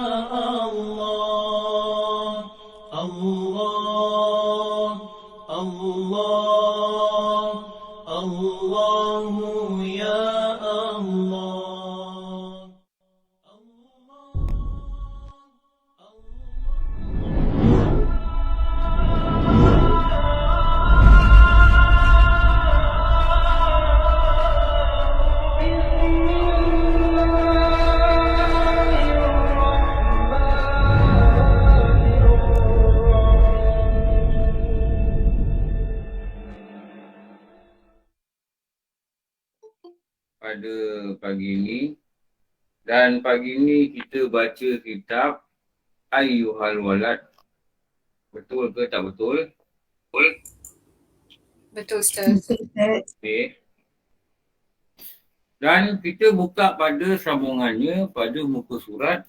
الله الله الله الله يا الله. Pada pagi ini, dan pagi ini kita baca kitab Ayyuhal Walad. Betul ke tak betul? Betul Ustaz. Okay. Dan kita buka pada sambungannya pada muka surat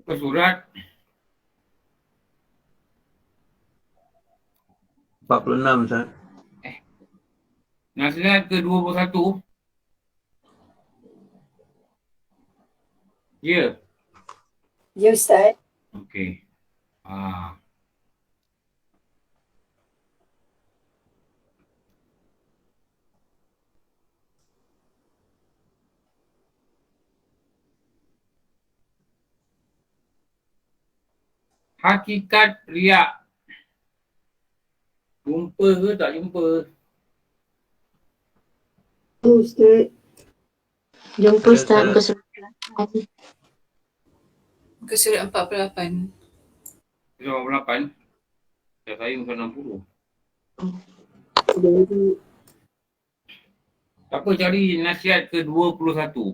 surat 46 Ustaz. nasihat ke-21. Ya. Ya Ustaz. Okey. Hakikat riak. Jumpa ke tak jumpa? Ustaz. Jumpa Ustaz muka surat 48. Muka surat 48. Surat 88. Surat saya muka 60. Apa cari nasihat ke-21?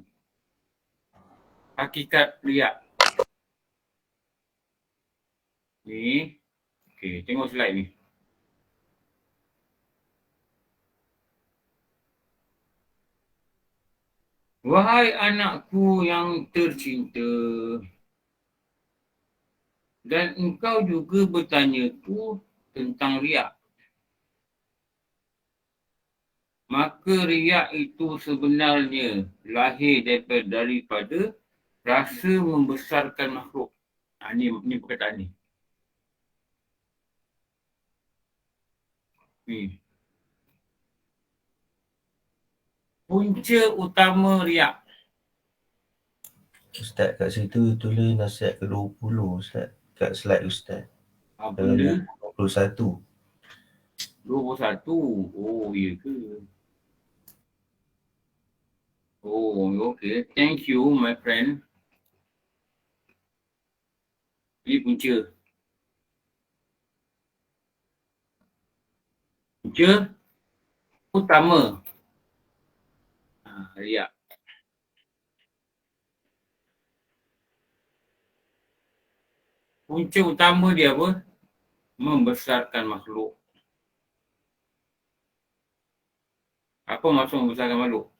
Hakikat riak. Ni. Okey, tengok slide ni. Wahai anakku yang tercinta, dan engkau juga bertanyaku tentang riak. Maka riak itu sebenarnya lahir daripada rasa membesarkan makhluk. Ni perkataan ni. Punca utama riak. Ustaz, kat situ tulis nasihat ke-20 Ustaz. Kat slide Ustaz. Apa benda? 21. 21. Oh, ya ke? Oh, okay. Thank you, my friend. Ini punca. Punca utama. Riak. Punca utama dia apa? Membesarkan makhluk. Apa maksud membesarkan makhluk?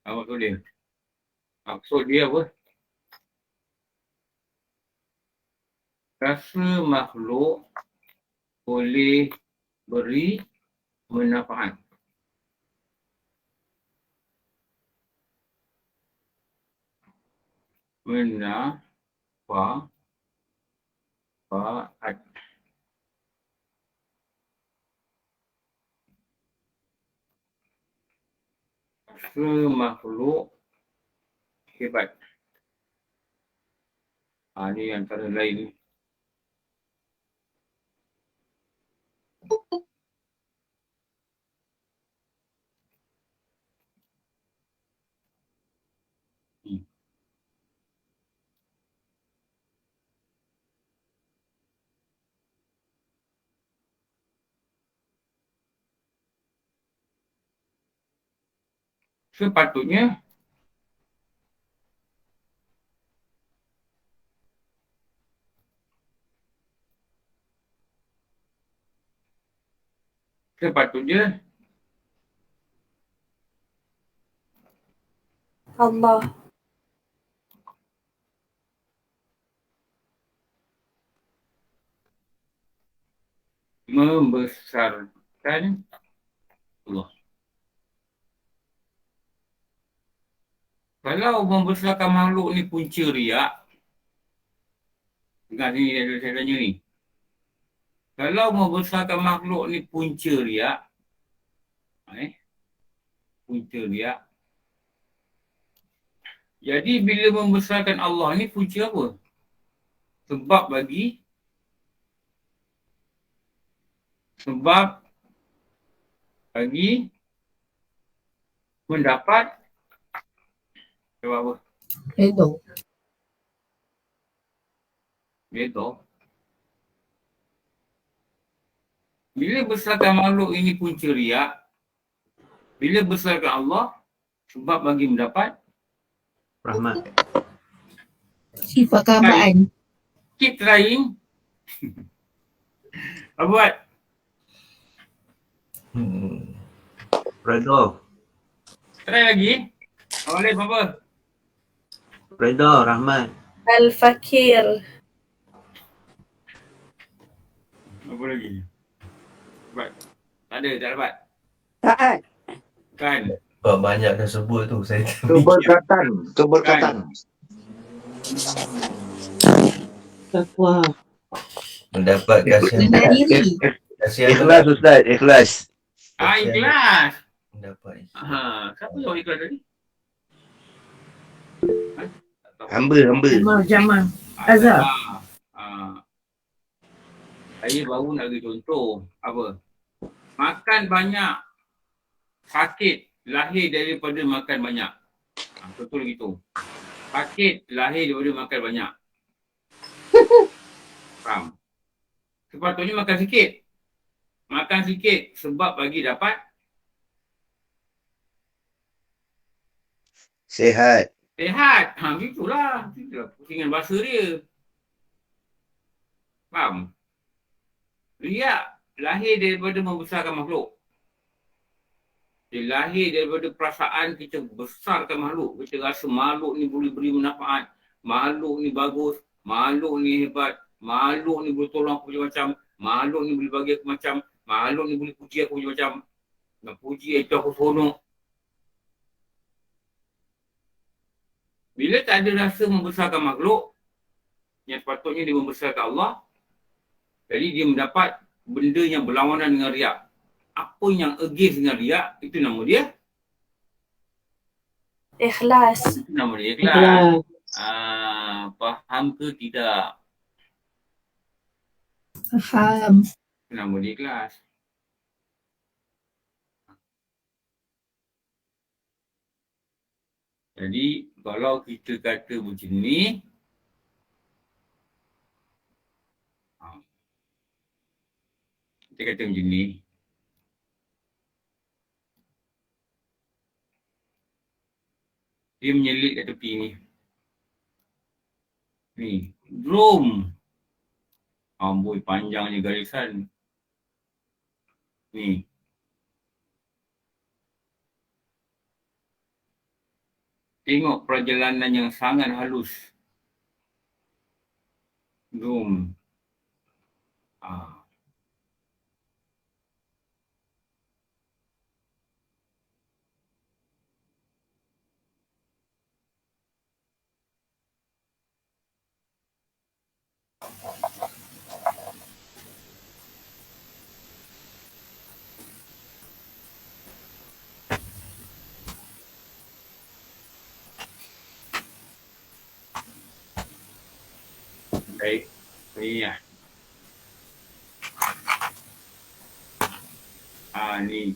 Apa maksud dia? Maksud dia apa? Rasa makhluk boleh beri manfaat. Manfaat. Rasa makhluk hebat. Ni antara lain ni. Sepatutnya Allah. membesarkan Allah. Kalau membesarkan makhluk ni punca riak, dengar sini saya tanya ni. Kalau membesarkan makhluk ni punca riak, punca riak. Jadi bila membesarkan Allah ni punca apa? Sebab bagi mendapat sebab apa? Redha. Bila besarkan makhluk ini punca riak, bila besarkan Allah sebab bagi mendapat Rahmat. Sifat kehampaan. keep trying. Apa buat? Redha. Try lagi. Oleh apa? Redha, rahmat. Al-Fakir. Apa lagi? Buat. Tak ada, tak dapat. Taat. Kan? Sebab banyak dah sebut tu. Saya Keberkatan. Takwa. mendapat kasihan. Rendah diri. Kasihan Ikhlas Ustaz, ikhlas. Ikhlas. mendapat. Siapa yang ikhlas tadi? Hamba. Jamal. Azhar. Saya baru nak bagi contoh. Apa? Makan banyak. Sakit. Lahir daripada makan banyak. Betul gitu. Sakit. Lahir daripada makan banyak. Faham? Sepatutnya makan sikit. Makan sikit sebab bagi dapat Sehat. sihat. Gitulah. Itulah pusingan bahasa dia. Faham? Riak lahir daripada membesarkan makhluk. Dia lahir daripada perasaan kita besarkan makhluk. Kita rasa makhluk ni boleh beri manfaat. Makhluk ni bagus. Makhluk ni hebat. Makhluk ni boleh tolong aku macam-macam. Makhluk ni boleh bagi aku macam. Makhluk ni boleh puji aku macam-macam. Nak puji itu aku seronok. Bila tak ada rasa membesarkan makhluk, yang sepatutnya dia membesarkan Allah, jadi dia mendapat benda yang berlawanan dengan riak. Apa yang against dengan riak, itu nama dia? Ikhlas. Itu nama dia ikhlas. Faham ke tidak? Faham. Itu nama dia ikhlas. Jadi, kalau kita kata macam ni, kita kata macam ni, dia menyelit kat tepi ni. Ni, drum. Amboi, panjangnya garisan. Ni. Tengok perjalanan yang sangat halus. Drum. Baik. Ni lah. Ni.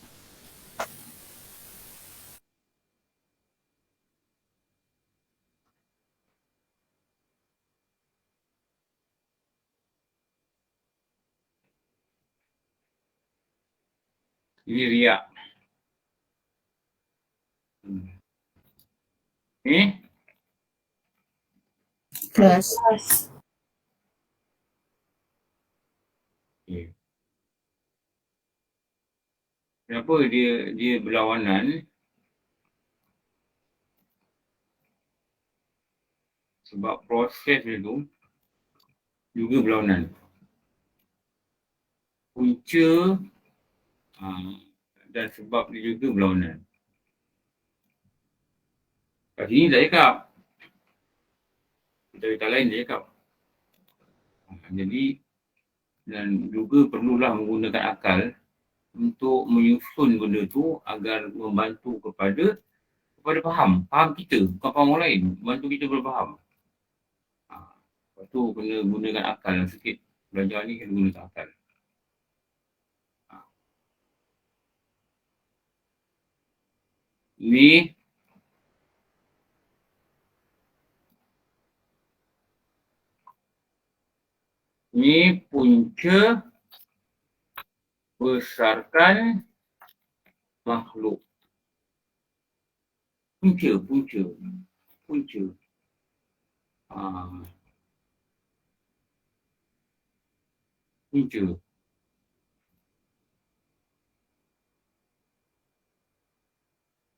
Ini riak. Ni. Ikhlas. Okay. Kenapa dia berlawanan? Sebab proses dia tu juga berlawanan. punca dan sebab dia juga berlawanan. Kat sini tak cakap. Kita lain dia cakap. Jadi, dan juga perlulah menggunakan akal untuk menyusun benda tu agar membantu kepada faham. Faham kita, bukan faham orang lain. Bantu kita berfaham. Lepas tu kena gunakan akal sikit. Belajar ni kena gunakan akal. Ni punca besarkan makhluk. Punca. Punca.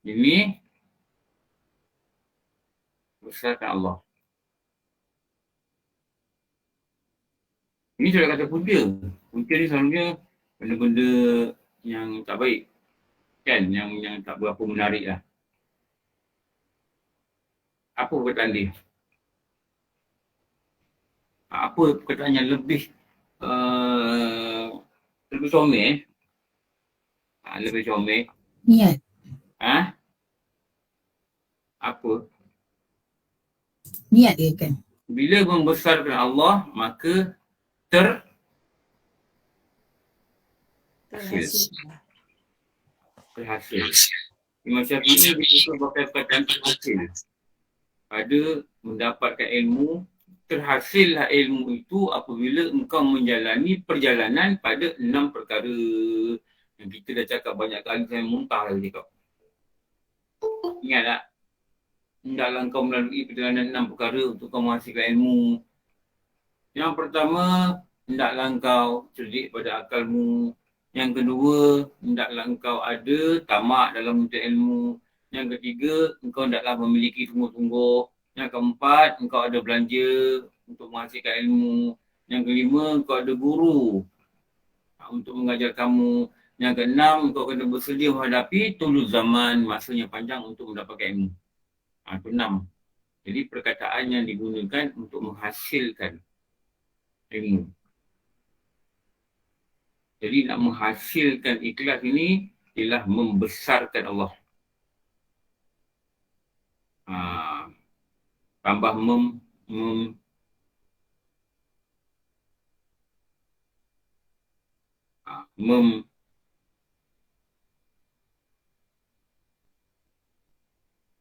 Ini besarkan Allah. Ini sudah kata punca. Punca ni selalunya benda-benda yang tak baik. Kan? Yang tak berapa menarik lah. Apa perkataan dia? Apa perkataan yang lebih comel? Lebih comel. Niat. Apa? Niat dia kan? Bila membesarkan Allah, maka terhasil. Imam Syafi'i dia pakai perkataan terhasil. Pada mendapatkan ilmu, terhasillah ilmu itu apabila engkau menjalani perjalanan pada 6 perkara yang kita dah cakap banyak kali, saya muntah lagi cakap. Ingat tak? Hendaklah engkau melalui perjalanan 6 perkara untuk kau menghasilkan ilmu. Yang pertama, hendaklah engkau cerdik pada akalmu. Yang kedua, hendaklah engkau ada tamak dalam menuntut ilmu. Yang ketiga, engkau hendaklah memiliki sungguh-sungguh. Yang keempat, engkau ada belanja untuk menghasilkan ilmu. Yang kelima, engkau ada guru untuk mengajar kamu. Yang keenam, engkau kena bersedia menghadapi tulus zaman, masanya panjang untuk mendapatkan ilmu. Itu 6. Jadi perkataan yang digunakan untuk menghasilkan ilmu. Jadi nak menghasilkan ikhlas ini ialah membesarkan Allah. Tambah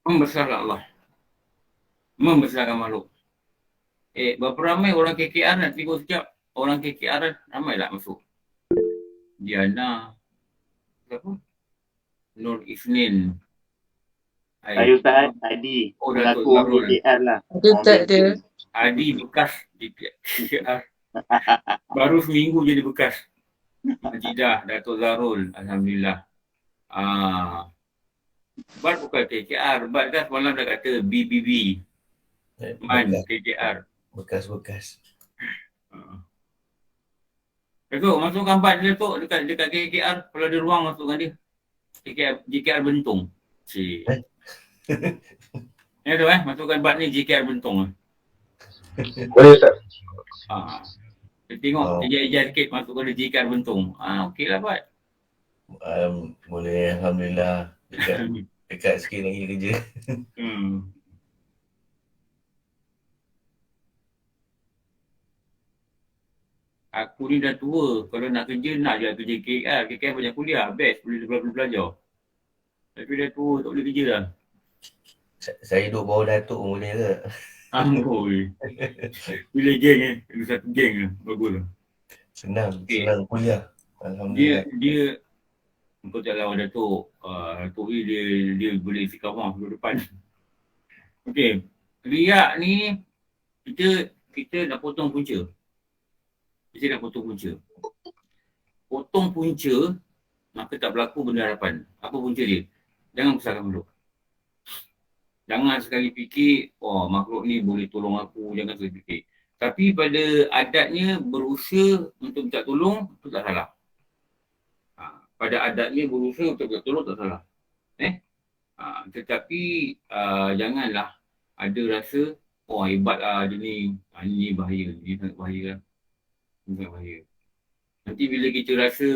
membesarkan Allah. Membesarkan makhluk. Berapa ramai orang KKR nak tengok sekejap? Orang KKR ramai tak masuk? Diana. Siapa? Nur Isnin. Saya Ustaz, Adi. Oh, Mengaku Datuk DKR lah. Ada tak ada? Adi bekas KKR. Baru seminggu jadi bekas. Majidah, Datuk Zarul. Alhamdulillah. Bat bukan KKR. Bat dah semalam dah kata BBB. Man KKR. Bekas-bekas. Datuk, masukkan bat dia Datuk dekat KKR. Kalau ada ruang masukkan dia. JKR Bentong. Ya tu masukkan bat ni JKR Bentong. Boleh Ustaz. Kita tengok eja-eja sikit masukkan dia JKR Bentong. Okey lah bat. Boleh, Alhamdulillah. Dekat sikit lagi kerja. Aku ni dah tua. Kalau nak kerja, nak je kerja KKR. KKR banyak kuliah. Best. Boleh belajar. Tapi dah tua, tak boleh kerja lah. Saya duduk bawah Datuk pun boleh ke? Amboi. Bila geng kan? Ada satu geng lah. Bagus lah. Senang kuliah. Alhamdulillah. Dia kau tak lawan Datuk. Datuk ni dia boleh isi kamar duduk depan. Okey. Riak ni kita nak potong punca. Kita nak potong punca. Potong punca, maka tak berlaku benda harapan. Apa punca dia? Jangan besarkan makhluk. Jangan sekali fikir, makhluk ni boleh tolong aku. Jangan sekali fikir. Tapi pada adatnya berusaha untuk minta tolong, itu tak salah. pada adatnya berusaha untuk tolong tak salah. Tetapi janganlah ada rasa, oh hebat lah dia ni. Ini bahaya, ini sangat bahaya lah. Ini sangat bahaya. Nanti bila kita rasa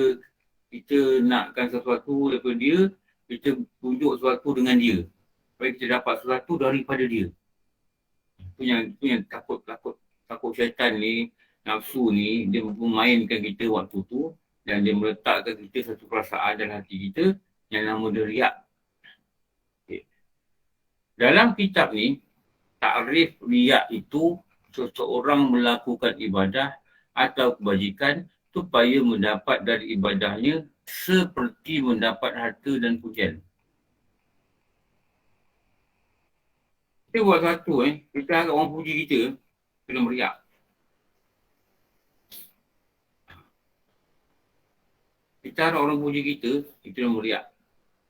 kita nakkan sesuatu daripada dia, kita tunjuk sesuatu dengan dia. Supaya kita dapat sesuatu daripada dia. Itu yang takut syaitan ni, nafsu ni, dia memainkan kita waktu tu dan dia meletakkan kita satu perasaan dalam hati kita yang nama dia riak. Okay. Dalam kitab ni, takrif riak itu seseorang melakukan ibadah atau kebajikan supaya mendapat dari ibadahnya seperti mendapat harta dan pujian. Kita buat satu kita harap orang puji kita, kena meriak. Kita harap orang puji kita kena meriak.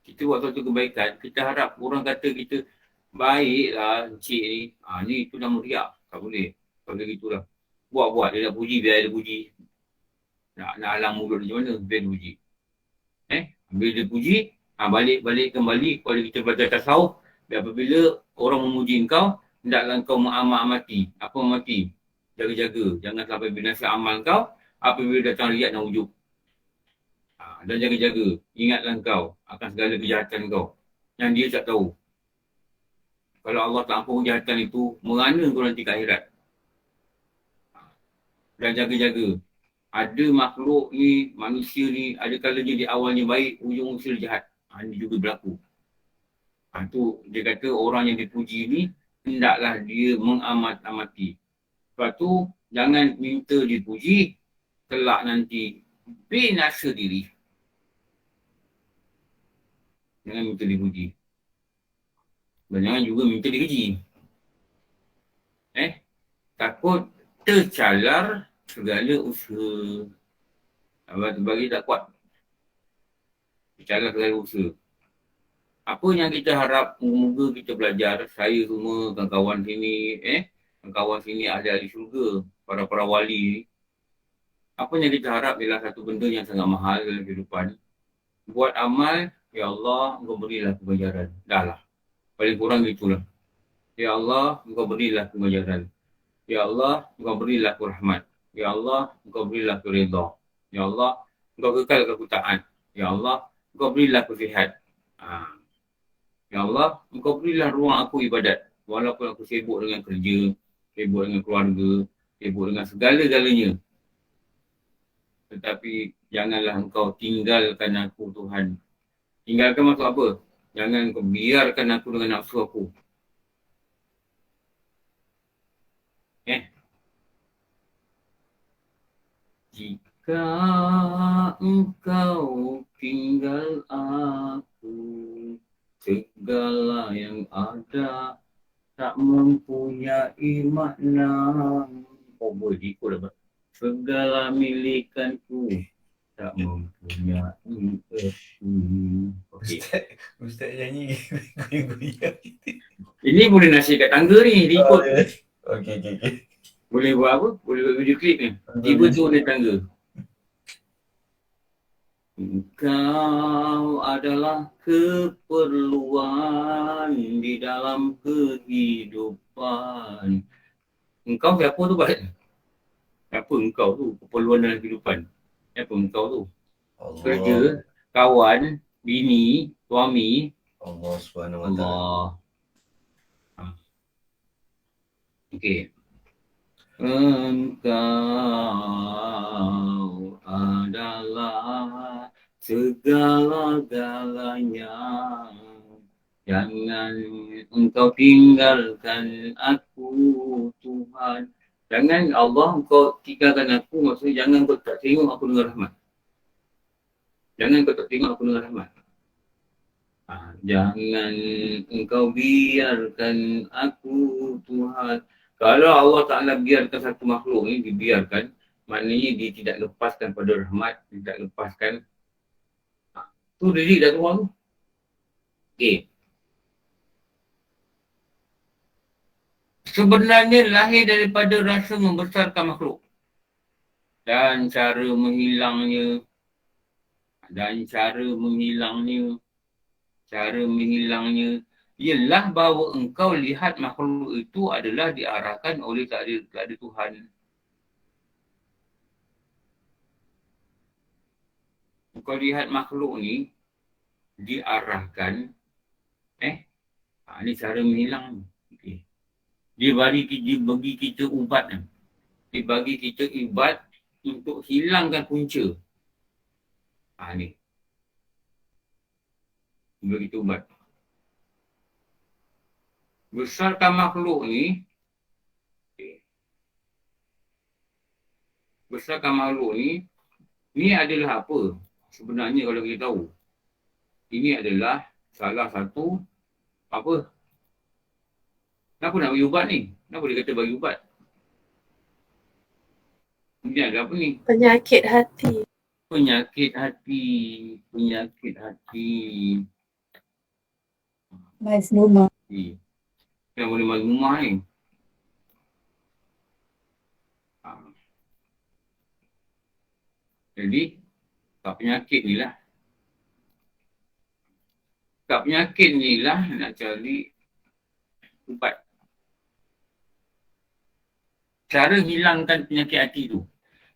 Kita buat satu kebaikan, kita harap orang kata kita, baiklah encik ni, ni tu dah meriak. Tak boleh. Tak boleh gitulah. Buat-buat, dia nak puji, biar dia puji. Nak alang mulut macam mana, biar dia puji. Bila dia puji, balik kembali kepada kita belajar tasawuf. Dan apabila orang memuji engkau, hendaklah engkau mengamati. Apa mengamati? Jaga-jaga. Jangan sampai binasa amal kau apabila datang riak dan ujub. Dan jaga-jaga. Ingatlah engkau akan segala kejahatan kau yang dia tak tahu. Kalau Allah tak ampun kejahatan itu, merana kau nanti ke akhirat. Dan jaga-jaga. Ada makhluk ni, manusia ni, ada kalanya di awalnya baik, ujung usia jahat. Ini juga berlaku. Tu dia kata orang yang dipuji ni, hendaklah dia mengamat-amati. Lepas tu, jangan minta dipuji, kelak nanti binasa diri. Jangan minta dipuji. Dan jangan juga minta dipuji. Takut tercalar segala usaha. Abang terbagi tak kuat. Tercalar segala usaha. Apa yang kita harap, moga kita belajar, saya semua, kawan-kawan sini, kawan sini ahli-ahli syurga, para wali. Apa yang kita harap ialah satu benda yang sangat mahal dalam kehidupan. Buat amal, ya Allah, engkau berilah kebajaran. Dah lah. Paling kurang itulah. Ya Allah, engkau berilah kebajaran. Ya Allah, engkau berilah rahmat. Ya Allah, engkau berilah keridha. Ya Allah, engkau kekalkan aku taat. Ya Allah, engkau berilah kesihat. Ya Allah, engkau berilah ruang aku ibadat. Walaupun aku sibuk dengan kerja, sibuk dengan keluarga, sibuk dengan segala-galanya. Tetapi janganlah engkau tinggalkan aku, Tuhan. Tinggalkan maksud apa? Jangan engkau biarkan aku dengan nafsu aku. Jika engkau tinggal aku, segala yang ada tak mempunyai makna. Oh boleh ikut dah. Segala milikanku tak mempunyai erti. Okey. Ustaz nyanyi goyang-goyang. Ini boleh nasihat kat tangga ni, dia ikut. Okey. Boleh buat apa? Boleh buat video klip ni. Tiba tu naik tangga. Engkau adalah keperluan di dalam kehidupan. Engkau siapa tu, Bat? Siapa engkau tu? Keperluan dalam kehidupan. Siapa engkau tu? Kerja, kawan, bini, suami. Allah SWT. Allah. Okey. Engkau adalah segala-galanya. Jangan engkau tinggalkan aku, Tuhan. Jangan Allah engkau tinggalkan aku, maksudnya jangan engkau tak tengok aku dengan rahmat. Jangan engkau tak tengok aku dengan rahmat. Jangan engkau biarkan aku, Tuhan. Kalau Allah Ta'ala biarkan satu makhluk ni, dibiarkan, maknanya dia tidak lepaskan pada rahmat, tidak lepaskan. Tu diri dah keluar tu. Okey. Sebenarnya lahir daripada rasa membesarkan makhluk. Dan cara menghilangnya Dan cara menghilangnya ialah bahawa engkau lihat makhluk itu adalah diarahkan oleh takdir Tuhan. Engkau lihat makhluk ni diarahkan, ni cara menghilang. Okay. Dia bagi kita ubat. Dia bagi kita ubat untuk hilangkan punca. Ni. Dia bagi kita ubat. Besarkan makhluk ni. Besarkan makhluk ni. Ni adalah apa? Sebenarnya kalau kita tahu. Ini adalah salah satu apa? Kenapa nak bagi ubat ni? Kenapa dia kata bagi ubat? Ini ada apa ni? Penyakit hati. Penyakit hati. Mazmumah. Yang boleh mazmumah ni. Jadi, kat penyakit ni lah. Kat penyakit ni lah nak cari ubat. Cara hilangkan penyakit hati tu.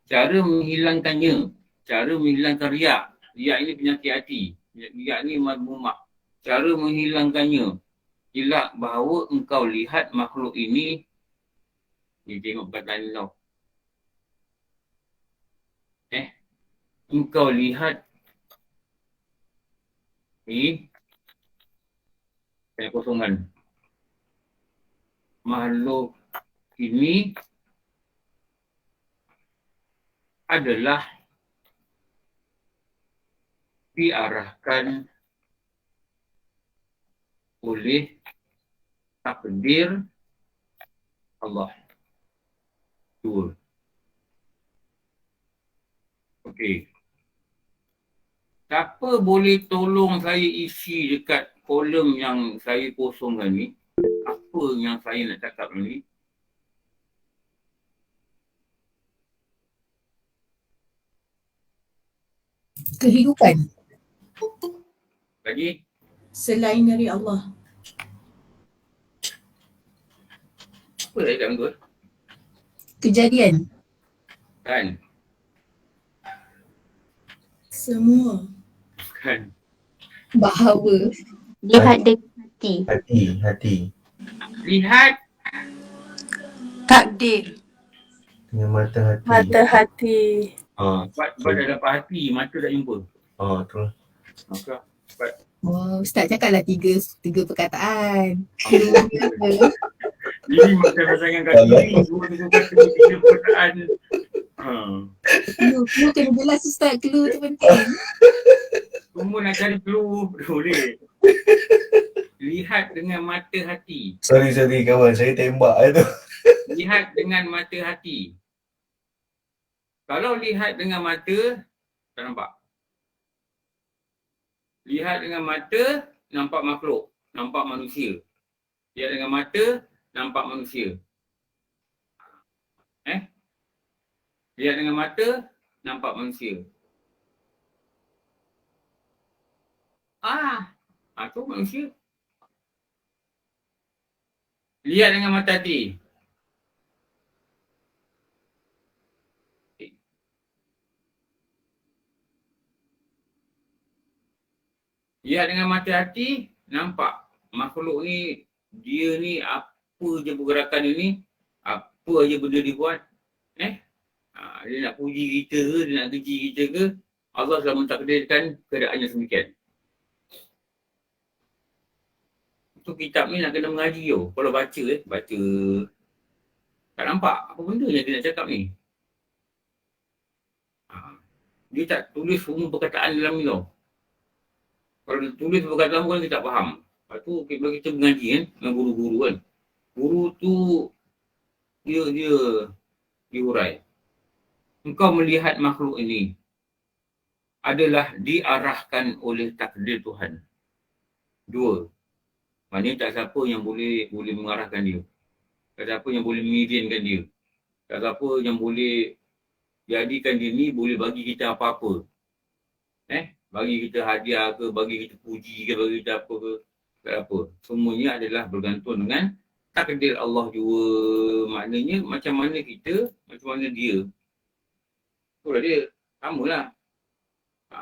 Cara menghilangkannya. Cara menghilangkan riak. Riak ini penyakit hati. Riak ni mazmumah. Cara menghilangkannya ialah bahawa engkau lihat makhluk ini. Ni tengok perkataan ni tau. Engkau lihat ni kosongan. Makhluk ini adalah diarahkan oleh takdir Allah. Betul. Okey. Siapa boleh tolong saya isi dekat kolom yang saya kosongkan ni? Apa yang saya nak cakap ni? Kehidupan Lagi? selain dari Allah. Apa saya cakap tu? Kejadian. Kan? Semua. Kan? Bahawa. Lihat hati. Hati. Lihat Takdir. Dengan mata hati. Mata hati. sebab dah dapat hati, mata tak jumpa. Betul. Maka Oh, Ustaz cakaplah tiga perkataan. ini macam pasangan kaki, dua kata, tiga perkataan. Clue kena jelas Ustaz, clue tu penting. Semua nak cari clue, boleh. Lihat dengan mata hati. Sorry kawan, saya tembak tu. Lihat dengan mata hati. Kalau lihat dengan mata, tak nampak. Lihat dengan mata, nampak makhluk, nampak manusia. Lihat dengan mata, nampak manusia. Lihat dengan mata, nampak manusia. Tu manusia. Lihat dengan mata hati. Lihat dengan mata hati, nampak makhluk ni, dia ni apa je pergerakan dia ni, apa aja benda dia buat. Dia nak puji kita ke, dia nak keji kita ke, Allah telah mentakdirkan keadaannya semikian. Tu kitab ni nak kena mengaji tau. Kalau baca tak nampak apa benda yang dia nak cakap ni. Dia tak tulis semua perkataan dalam ni tau. Kalau dia tulis perkataan pun kita tak faham. Lepas tu bila kita mengaji kan dengan guru-guru kan. Guru tu dia hurai. Engkau melihat makhluk ini adalah diarahkan oleh takdir Tuhan. Dua. Maknanya tak siapa yang boleh mengarahkan dia. Tak siapa yang boleh mengizinkan dia. Tak siapa yang boleh jadikan dia ni boleh bagi kita apa-apa. Bagi kita hadiah ke, bagi kita puji ke, bagi kita apa ke. Tak apa. Semuanya adalah bergantung dengan takdir Allah juga. Maknanya macam mana kita, macam mana dia. Itulah dia. Sama lah.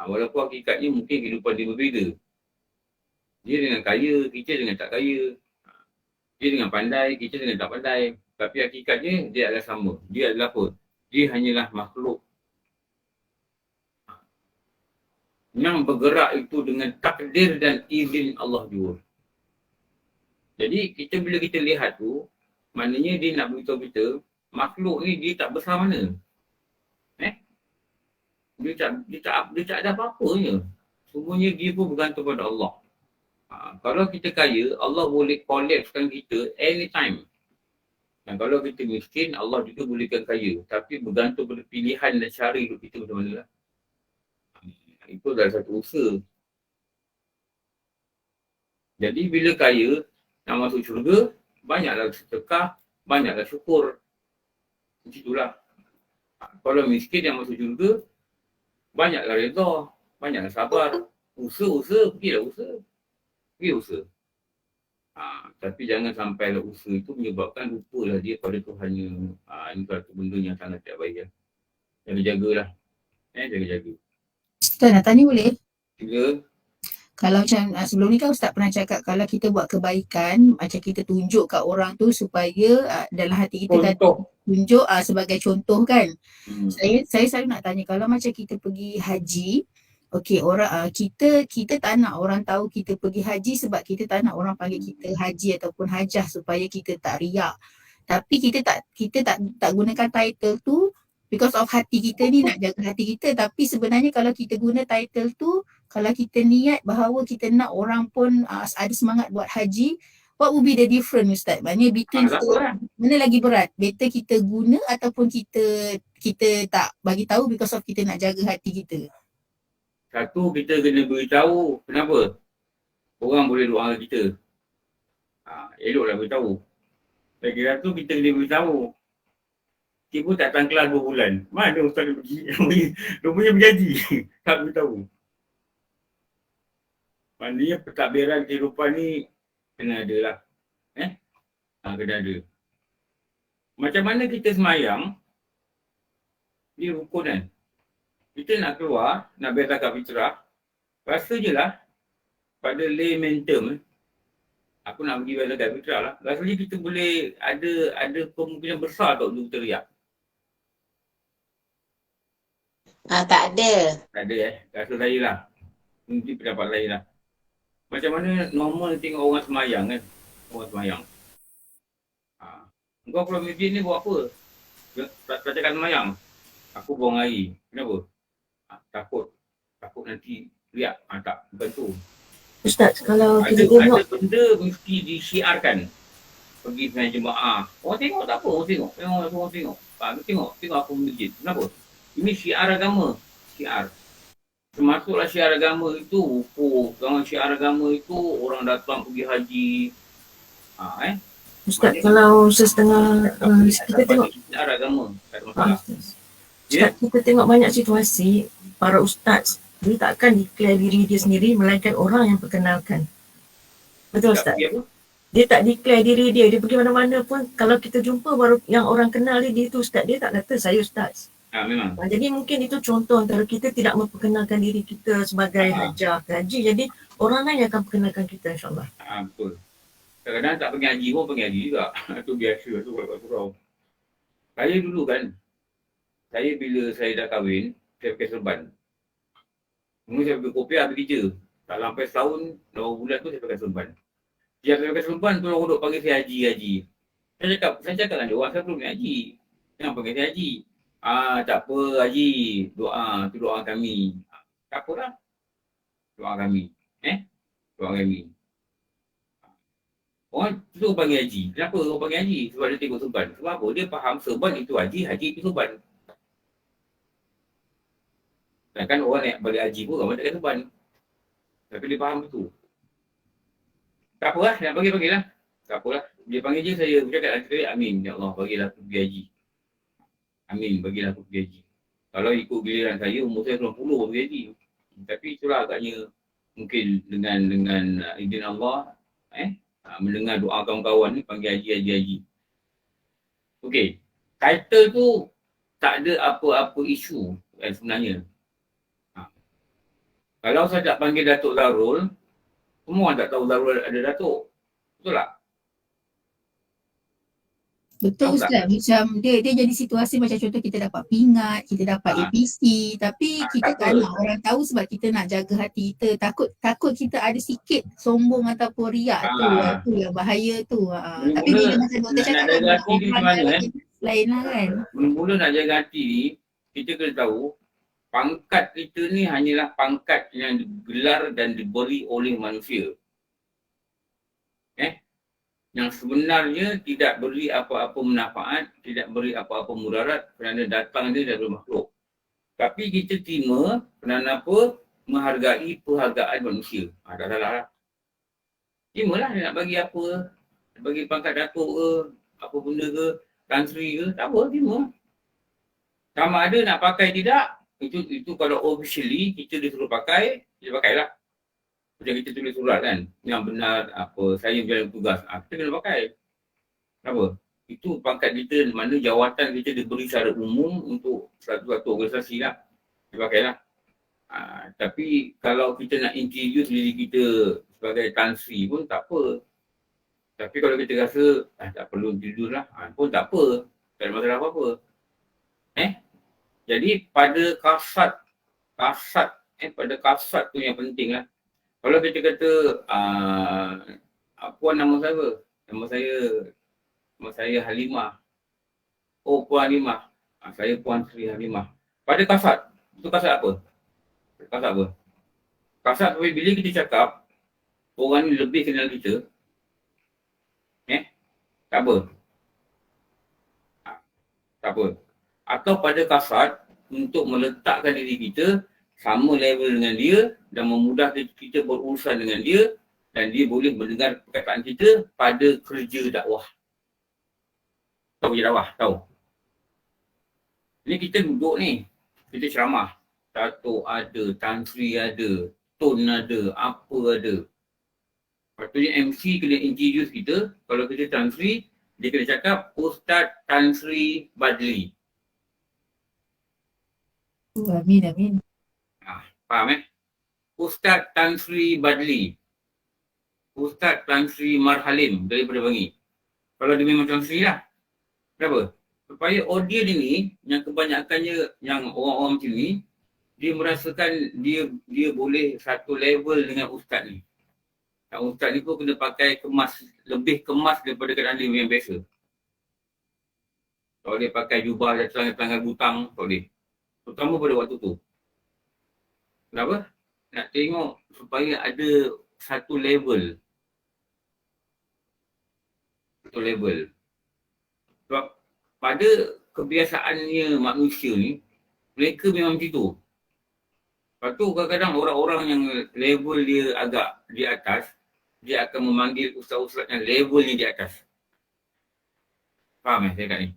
Walaupun hakikatnya mungkin kehidupan dia berbeza. Dia dengan kaya, kita dengan tak kaya. Dia dengan pandai, kita dengan tak pandai. Tapi hakikatnya dia adalah sama. Dia adalah apa? Dia hanyalah makhluk yang bergerak itu dengan takdir dan izin Allah juga. Jadi bila kita lihat tu, maknanya dia nak beritahu kita, makhluk ni dia tak besar mana. Dia tak ada apa-apanya. Semuanya dia pun bergantung pada Allah. Kalau kita kaya, Allah boleh collapsekan kita anytime. Dan kalau kita miskin, Allah juga bolehkan kaya. Tapi bergantung pada pilihan dan cara hidup kita macam mana lah. Itu adalah satu usaha. Jadi bila kaya, nak masuk syurga, banyaklah sedekah, banyaklah syukur. Itulah. Kalau miskin yang masuk syurga, banyaklah redha, banyaklah sabar. Usaha, pergilah usaha. Pergi usaha. Tapi jangan sampai usaha itu menyebabkan lupalah dia pada Tuhannya. Ini satu benda yang sangat tak baik. Jaga-jagalah. Jaga-jaga. Ustaz nak tanya boleh? Tiga. Kalau macam sebelum ni kan Ustaz pernah cakap kalau kita buat kebaikan, macam kita tunjuk kat orang tu supaya dalam hati kita kan tunjuk sebagai contoh kan. Saya selalu nak tanya kalau macam kita pergi haji, okey orang kita tak nak orang tahu kita pergi haji sebab kita tak nak orang panggil kita haji ataupun hajah supaya kita tak riak. Tapi kita tak gunakan title tu because of hati kita ni nak jaga hati kita. Tapi sebenarnya kalau kita guna title tu, kalau kita niat bahawa kita nak orang pun ada semangat buat haji, what would be the difference Ustaz? Maknanya between mana lagi berat? Better kita guna ataupun kita tak bagi tahu because of kita nak jaga hati kita? Satu, kita kena beritahu kenapa orang boleh doa kita. Eloklah beritahu. Lagi satu, kita kena beritahu. Dia pun tak tahan kelas 2 bulan. Mana Ustaz dia pergi? Dia punya berjanji. Tak beritahu. Maknanya pentadbiran kehidupan ni kena ada lah. Kena ada. Macam mana kita semayang, dia rukun kan. Kita nak keluar, nak bayar zakat fitrah, rasa je lah pada layman term, aku nak pergi bayar zakat fitrah lah. Rasa je kita boleh ada kemungkinan besar tak untuk teriak. Tak ada. Tak ada rasa saya lah. Mungkin pendapat lain lah. Macam mana normal tengok orang semayang kan. Orang semayang. Kau kalau masjid ni buat apa? Tak cakap semayang. Aku buang air. Kenapa? Takut nanti riak. Tak, bukan tu. Ustaz, kalau kita tengok ada benda mesti disiarkan. Pergi semayang jemaah. Orang tengok tak apa, orang tengok. Orang tengok. Tengok apa masjid. Kenapa? Ini syiar agama. Syiar. Termasuklah syiar agama itu wukuf. Kalau syiar agama itu orang datang pergi haji. Ustaz, kalau setengah kita tengok syiar agama. Tak ada masalah. Ustaz, kita tengok banyak situasi para ustaz dia tak akan declare diri dia sendiri melainkan orang yang perkenalkan. Betul Ustaz? Dia tak declare diri dia. Dia pergi mana-mana pun kalau kita jumpa baru yang orang kenal dia tu Ustaz. Dia tak kata saya Ustaz. Memang. Jadi mungkin itu contoh antara kita tidak memperkenalkan diri kita sebagai hajah haji. Jadi orang lain yang akan perkenalkan kita insyaAllah. Betul. Kadang-kadang tak pergi haji pun pergi haji juga. Itu biasa. Itu buat surau. Saya dulu kan, bila saya dah kahwin, saya pakai serban. Mula saya pergi kopiah kerja. Tak sampai setahun, 2 bulan tu saya pakai serban. Dia saya pakai serban tu orang duk panggil saya haji. Saya cakap dengan dia orang, saya belum naik haji. Jangan panggil saya haji. Tak apa haji, tu doa kami. Tak apa lah. Doa kami. Doa kami. Orang tu panggil haji. Kenapa orang panggil haji? Sebab dia tengok serban. Sebab apa? Dia faham serban itu haji, haji itu serban. Dan kan orang naik balik haji pun orang tak kena serban. Tapi dia faham itu. Tak apa lah, nak panggil-panggil lah. Tak apa lah. Dia panggil je saya bercakap nanti tadi, amin. Ya Allah, bagilah aku pergi haji. Amin, bagilah aku pergi haji. Kalau ikut giliran saya, umur saya 90 pergi haji. Tapi itulah agaknya mungkin dengan izin Allah mendengar doa kawan-kawan ni panggil haji. Okey. Title tu tak ada apa-apa isu sebenarnya. Kalau saya tak panggil Datuk Zarul, semua orang tak tahu Zarul ada Datuk. Betul tak? Betul Tahu tak? Ustaz, macam dia jadi situasi macam contoh kita dapat pingat, kita dapat APC, tapi kita tak nak orang tahu sebab kita nak jaga hati kita. Takut kita ada sikit sombong ataupun riak tu yang bahaya tu. Tapi bila macam doktor cakap nak kan, jaga hati ni macam mana lain lah kan. Mula-mula nak jaga hati ni, kita kena tahu pangkat kita ni hanyalah pangkat yang digelar dan diberi oleh manusia. Yang sebenarnya tidak beri apa-apa manfaat, tidak beri apa-apa mudarat kerana datang dia dari makhluk. Tapi kita terima kerana apa? Menghargai perhargaan manusia. Tak salah lah. Terima dia nak bagi apa. Bagi pangkat datuk ke, apa benda ke, Tan Sri ke, tak apa, terima. Sama ada nak pakai tidak, itu kalau officially kita disuruh pakai, kita pakailah. Macam kita tulis surat kan, yang benar apa saya menjalani tugas, kita kena pakai. Kenapa? Itu pangkat kita, mana jawatan kita diberi secara umum untuk satu organisasi lah. Kita pakailah. Tapi kalau kita nak introduce diri kita sebagai Tan Sri pun tak apa. Tapi kalau kita rasa tak perlu introduce lah, pun tak apa. Tak ada masalah apa-apa. Jadi pada kasat tu yang penting lah. Kalau kita kata, puan nama saya apa? Nama saya Halimah. Oh, Puan Halimah. Saya Puan Sri Halimah. Pada kasat, itu kasat apa? Kasat bila kita cakap, orang ni lebih kenal kita, tak apa. Atau pada kasat, untuk meletakkan diri kita sama level dengan dia dan memudahkan kita berurusan dengan dia dan dia boleh mendengar perkataan kita pada kerja dakwah. Tahu kerja dakwah? Tahu? Ini kita duduk ni, kita ceramah. Datuk ada, Tan Sri ada, Tun ada, apa ada. Patutnya MC kena introduce kita. Kalau kita Tan Sri, dia kena cakap Ustaz Tan Sri Badli. Amin. Faham Ustaz Tan Sri Badli. Ustaz Tan Sri Marhalim daripada Bangi. Kalau dia memang Tan Sri lah. Kenapa? Supaya audiens ini, yang kebanyakannya yang orang-orang macam ni, dia merasakan dia boleh satu level dengan Ustaz ni. Dan Ustaz ni pun kena pakai lebih kemas daripada keadaan dia yang biasa. Kalau dia pakai jubah dan celana butang, tak boleh. Terutama pada waktu tu. Kenapa? Nak tengok supaya ada satu level. Sebab pada kebiasaannya manusia ni, mereka memang macam tu. Lepas tu kadang-kadang orang-orang yang level dia agak di atas, dia akan memanggil ustaz-ustaz yang levelnya di atas. Faham saya kat ni?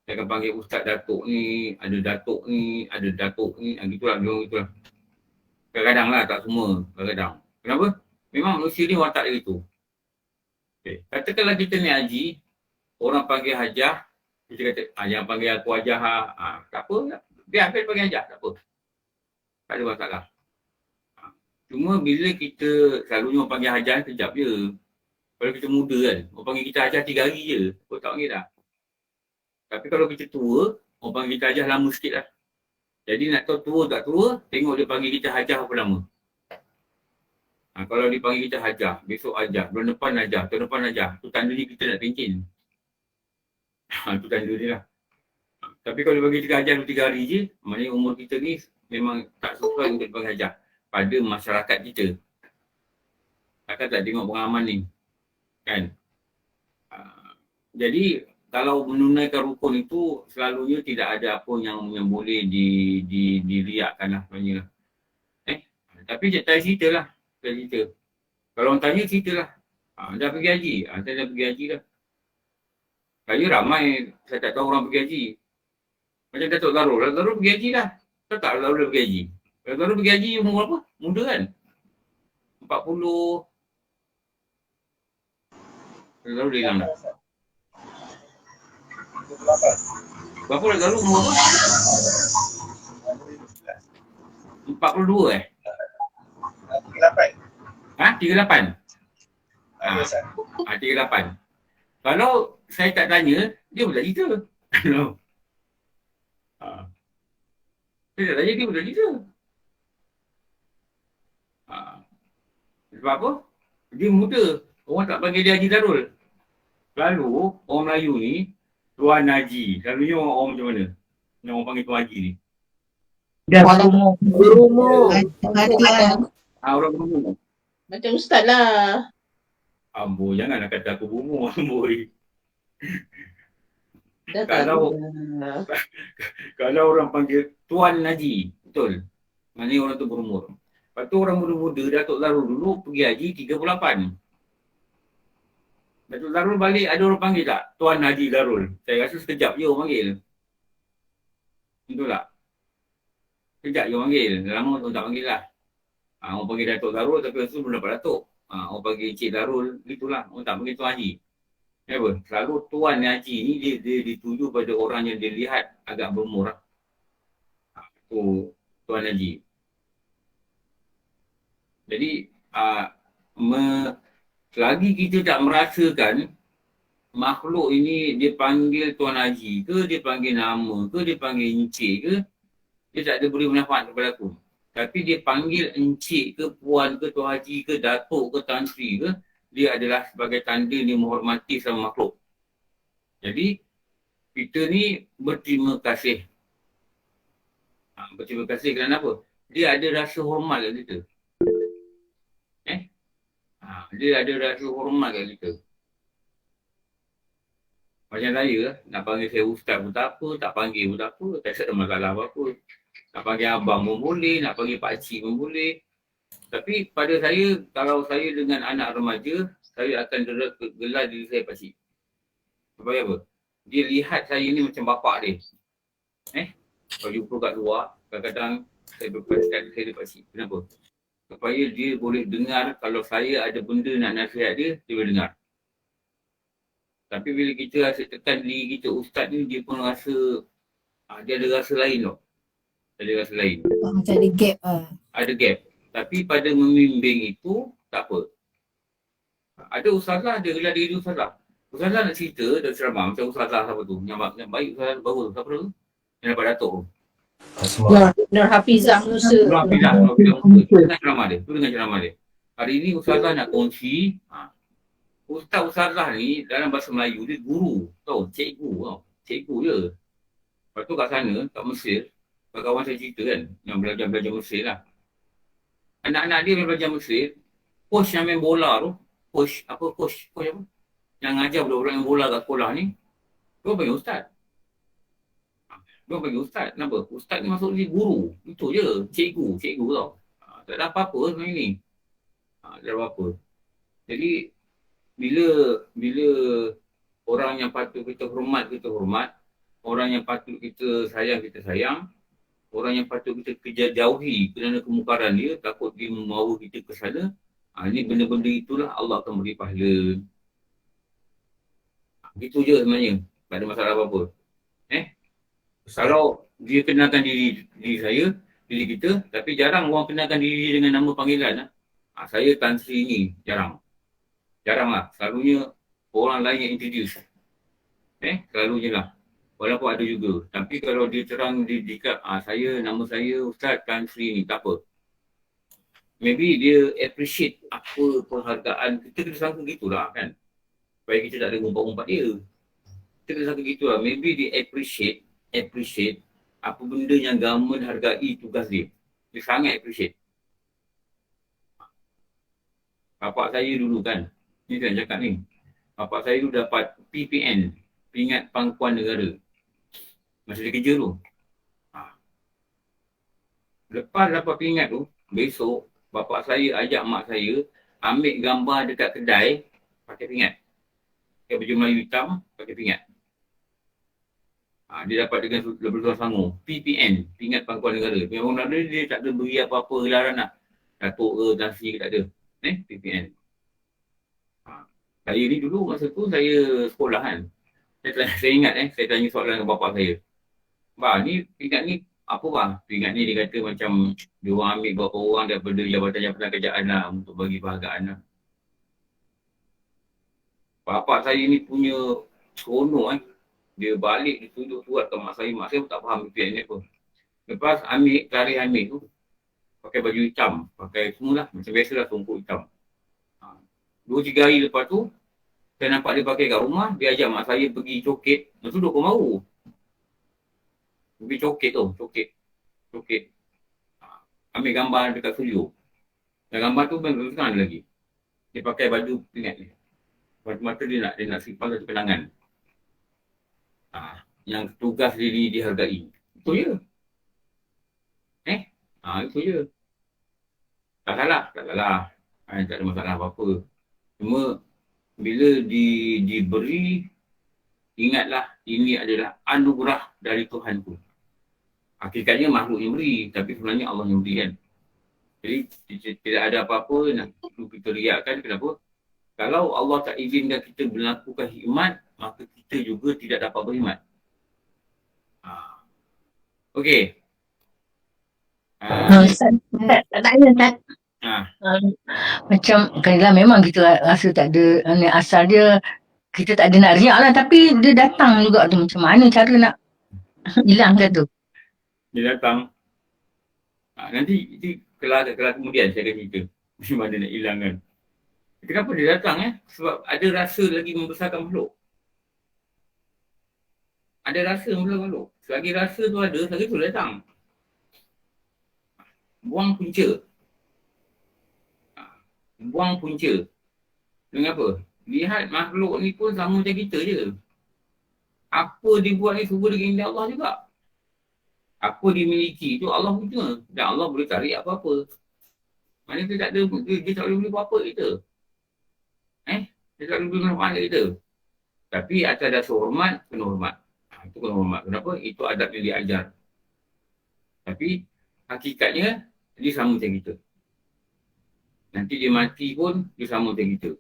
Saya akan panggil ustaz datuk ni, ada datuk ni, gitulah, gitulah. Kadang-kadang lah, tak semua. Kadang-kadang. Kenapa? Memang manusia ni watak dia gitu. Okay. Katakanlah kita ni haji, orang panggil hajah, kita kata, jangan panggil aku hajah. Tak apa, biar aku panggil hajah, tak apa. Tak ada masalah. Cuma bila kita selalunya orang panggil hajah, kejap je. Kalau kita muda kan, orang panggil kita hajah 3 hari je. Kau tak panggil dah. Tapi kalau kita tua, orang panggil kita hajah lama sikit lah. Jadi nak tahu tua tak tua, tengok dia panggil kita hajah apa lama. Kalau dia panggil kita hajah, besok hajah, bulan depan hajah, tahun depan hajah, tu tanda dia kita nak pencin. Tu tanda dia lah. Tapi kalau dia panggil kita hajah 2-3 hari je, maknanya umur kita ni memang tak sesuai untuk dipanggil hajah pada masyarakat kita. Takkan tak tengok pengalaman ni. Kan? Jadi, kalau menunaikan rukun itu selalunya tidak ada apa yang boleh diriakkan lah sebenarnya lah. Tapi cerita lah. Cerita. Kalau orang tanya cerita lah. Dah pergi haji. Saya dah pergi haji dah. Saya ramai, saya tak tahu orang pergi haji. Macam Datuk Zarul pergi haji dah. Tak Zarul dah pergi haji. Kalau pergi haji umur apa? Muda kan? 40. Kalau dia hilang dah. Berapa dah lalu umur apa? 42 eh? 38. Ha? 38? Ha, 38. Kalau saya tak tanya, dia pun tak cerita. Kalau saya tak tanya, dia pun tak cerita. Sebab apa? Dia muda. Orang tak panggil dia Haji Darul. Lalu orang Melayu ni Tuan Haji. Selalunya orang macam mana? Yang orang panggil Tuan Haji ni. Dah berumur. Orang berumur. Macam ustaz lah. Ambo, janganlah kata aku berumur. Amboi. Dah Kalau- tahu dah. Kalau orang panggil Tuan Haji, betul. Maknanya orang tu berumur. Lepas tu orang muda-muda, Datuk Zarul dulu pergi haji 38. Datuk Zarul balik, ada orang panggil tak? Tuan Haji Zarul. Saya rasa sekejap je orang panggil. Betul tak? Sekejap je orang panggil. Lama tu tak panggil lah. Orang panggil Datuk Zarul tapi rasa belum dapat Datuk. Orang panggil Cik Zarul, gitulah. Orang tak panggil Tuan Haji. Kenapa? Selalu Tuan Haji ni dia dituju pada orang yang dilihat agak berumur lah. Tu Tuan Haji. Jadi selagi kita tak merasakan makhluk ini dia panggil Tuan Haji ke, dia panggil nama ke, dia panggil encik ke, dia tak ada beri manfaat kepada aku. Tapi dia panggil encik ke, puan ke, Tuan Haji ke, datuk ke, Tan Sri ke, dia adalah sebagai tanda dia menghormati sama makhluk. Jadi kita ni berterima kasih. Berterima kasih kerana apa? Dia ada rasa hormat kat kita. Dia ada rasa hormat kat kita. Macam saya, nak panggil saya ustaz pun tak apa, tak panggil pun tak apa, tak ada masalah apa-apa. Nak panggil abang pun boleh, nak panggil pakcik pun boleh. Tapi pada saya, kalau saya dengan anak remaja, saya akan gelar diri saya pakcik. Sebab apa? Dia lihat saya ni macam bapak dia. Kalau jumpa kat luar, kadang-kadang saya berpakcik, saya pakcik. Kenapa? Supaya dia boleh dengar kalau saya ada benda nak nasihat dia, dia boleh dengar. Tapi bila kita rasa tekan diri kita ustaz ni, dia pun rasa dia ada rasa lain tau. Ada rasa lain. Macam ada gap Ada gap. Tapi pada membimbing itu, tak apa. Ada ustazah, dia gelar diri ustazah. Ustazah nak cerita dan ceramah macam ustazah siapa tu. Yang baik ustazah baru tu. Siapa tu? Yang dapat datuk tu. Nur Hafizah Musa. Nur Hafizah Musa. Dengan ceramah dia. Tu dengan ceramah dia. Hari ni ustazah nak kongsi. Ustaz-ustazah ni dalam bahasa Melayu dia guru. Tahu? Cikgu tau. Cikgu je. Lepas tu kat sana, kat Mesir, kawan saya cerita kan, yang belajar Mesir lah. Anak-anak dia belajar Mesir, coach yang main bola tu, coach apa? Yang ngajar budak-budak main bola kat sekolah ni, dia panggil ustaz. Dia panggil ustaz. Kenapa? Ustaz ni maksud dia guru. Itu je. Cikgu tau. Tak ada apa-apa sebenarnya ni. Tak ada apa-apa. Jadi, bila orang yang patut kita hormat, orang yang patut kita sayang, orang yang patut kita jauhi kerana kemungkaran dia, takut dia membawa kita ke sana, ini benda-benda itulah Allah akan beri pahala. Itu je sebenarnya. Tak ada masalah apa-apa. Kalau dia kenalkan diri saya, diri kita, tapi jarang orang kenalkan diri dengan nama panggilan. Saya Tan Sri ni, jarang lah. Selalunya orang lain yang introduce. Selalunya lah. Walaupun ada juga. Tapi kalau dia terang dikat, nama saya Ustaz Tan Sri ni, tak apa. Maybe dia appreciate apa penghargaan. Kita kena sangka gitulah kan. Supaya kita tak ada umpat-umpat dia. Kita kena sangka gitulah. Maybe dia appreciate apa benda yang government hargai tugas dia. Dia sangat appreciate. Bapak saya dulu kan, ni saya cakap ni. Bapak saya dulu dapat PPN, Pingat Pangkuan Negara. Masa dia kerja tu. Lepas dapat pingat tu, besok bapak saya ajak mak saya ambil gambar dekat kedai pakai pingat. Pakai baju Melayu hitam, pakai pingat. Dia dapat dengan lebih sangu. PPN, Pingat Pangkuan Negara. Memang dia tak ada beri apa-apa gelaran lah. Datuk ke, nasi ke tak ada. PPN. Saya ni dulu masa tu saya sekolah kan. Saya ingat saya tanya soalan dengan bapa saya. Ni pingat ni apa bang? Pingat ni dia kata macam dia orang ambil beberapa orang daripada jabatan-jabatan kerajaan lah untuk bagi penghargaan lah. Bapa saya ni punya seronok dia balik, dia tunjuk surat ke mak saya pun tak faham PPN ni apa. Lepas tarikh ambil tu, pakai baju hitam, pakai semualah, macam biasalah tumpuk hitam. 2-3 hari lepas tu, saya nampak dia pakai kat rumah, dia ajak mak saya pergi coket, lepas tu dukung baru. Pergi coket tu, coket. Ambil gambar dekat studio. Dan gambar tu benar lagi. Dia pakai baju pingat ni. Mata dia nak simpan satu kenangan. Yang tugas dia ni dihargai. Itu je. Itu je. Tak salah. Tak ada masalah apa-apa. Cuma bila diberi, ingatlah ini adalah anugerah dari Tuhan tu. Hakikatnya makhluk yang beri, tapi sebenarnya Allah yang beri kan. Jadi tidak ada apa-apa nak kita riakkan. Kenapa? Kalau Allah tak izinkan kita melakukan khidmat, maka kita juga tidak dapat berkhidmat. Okey. Ustaz, tak tanya Ustaz. Macam kadang memang kita rasa tak ada asal dia, kita tak ada nak riak lah, tapi dia datang juga tu. Macam mana cara nak hilangkan tu? Dia datang. Nanti kelar kemudian saya akan cerita macam mana nak hilangkan. Kenapa dia datang Sebab ada rasa lagi membesarkan makhluk. Ada rasa membesarkan makhluk. Selagi rasa tu ada, selagi tu datang. Buang punca. Buang punca. Dengan apa? Lihat makhluk ni pun sama macam kita je. Apa dia buat ni semua dengan indah Allah juga. Apa dia miliki tu Allah punya. Dan Allah boleh tarik apa-apa. Mana dia tak ada, dia tak boleh beli apa-apa kita. Dia tak boleh beli manfaat kita. Tapi atas dasar hormat, kena hormat. Itu kena hormat. Kenapa? Itu adab yang diajar. Tapi hakikatnya dia sama macam kita. Nanti dia mati pun dia sama macam kita.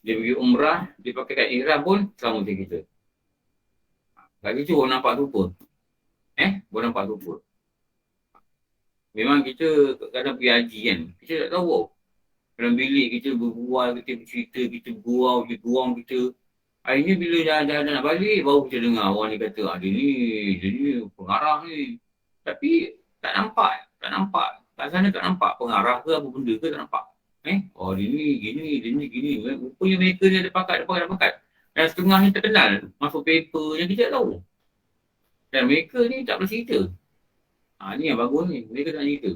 Dia pergi umrah, dia pakai kat ihram pun sama macam kita. Lagi tu orang nampak rupa. Orang nampak rupa. Memang kita kadang pergi haji kan, kita tak tahu. Dalam bilik kita berbual, kita bercerita, kita gurau, kita. Akhirnya bila dah nak balik, baru kita dengar orang ni kata, dia ni pengarah ni. Tapi tak nampak. Kat sana tak nampak pengarah ke apa benda ke tak nampak. Dia ni gini. Rupanya mereka ni ada pakat. Dan setengah ni terkenal. Masuk paper yang kita tak tahu. Dan mereka ni tak boleh cerita. Ni yang bagus ni. Mereka tak cerita.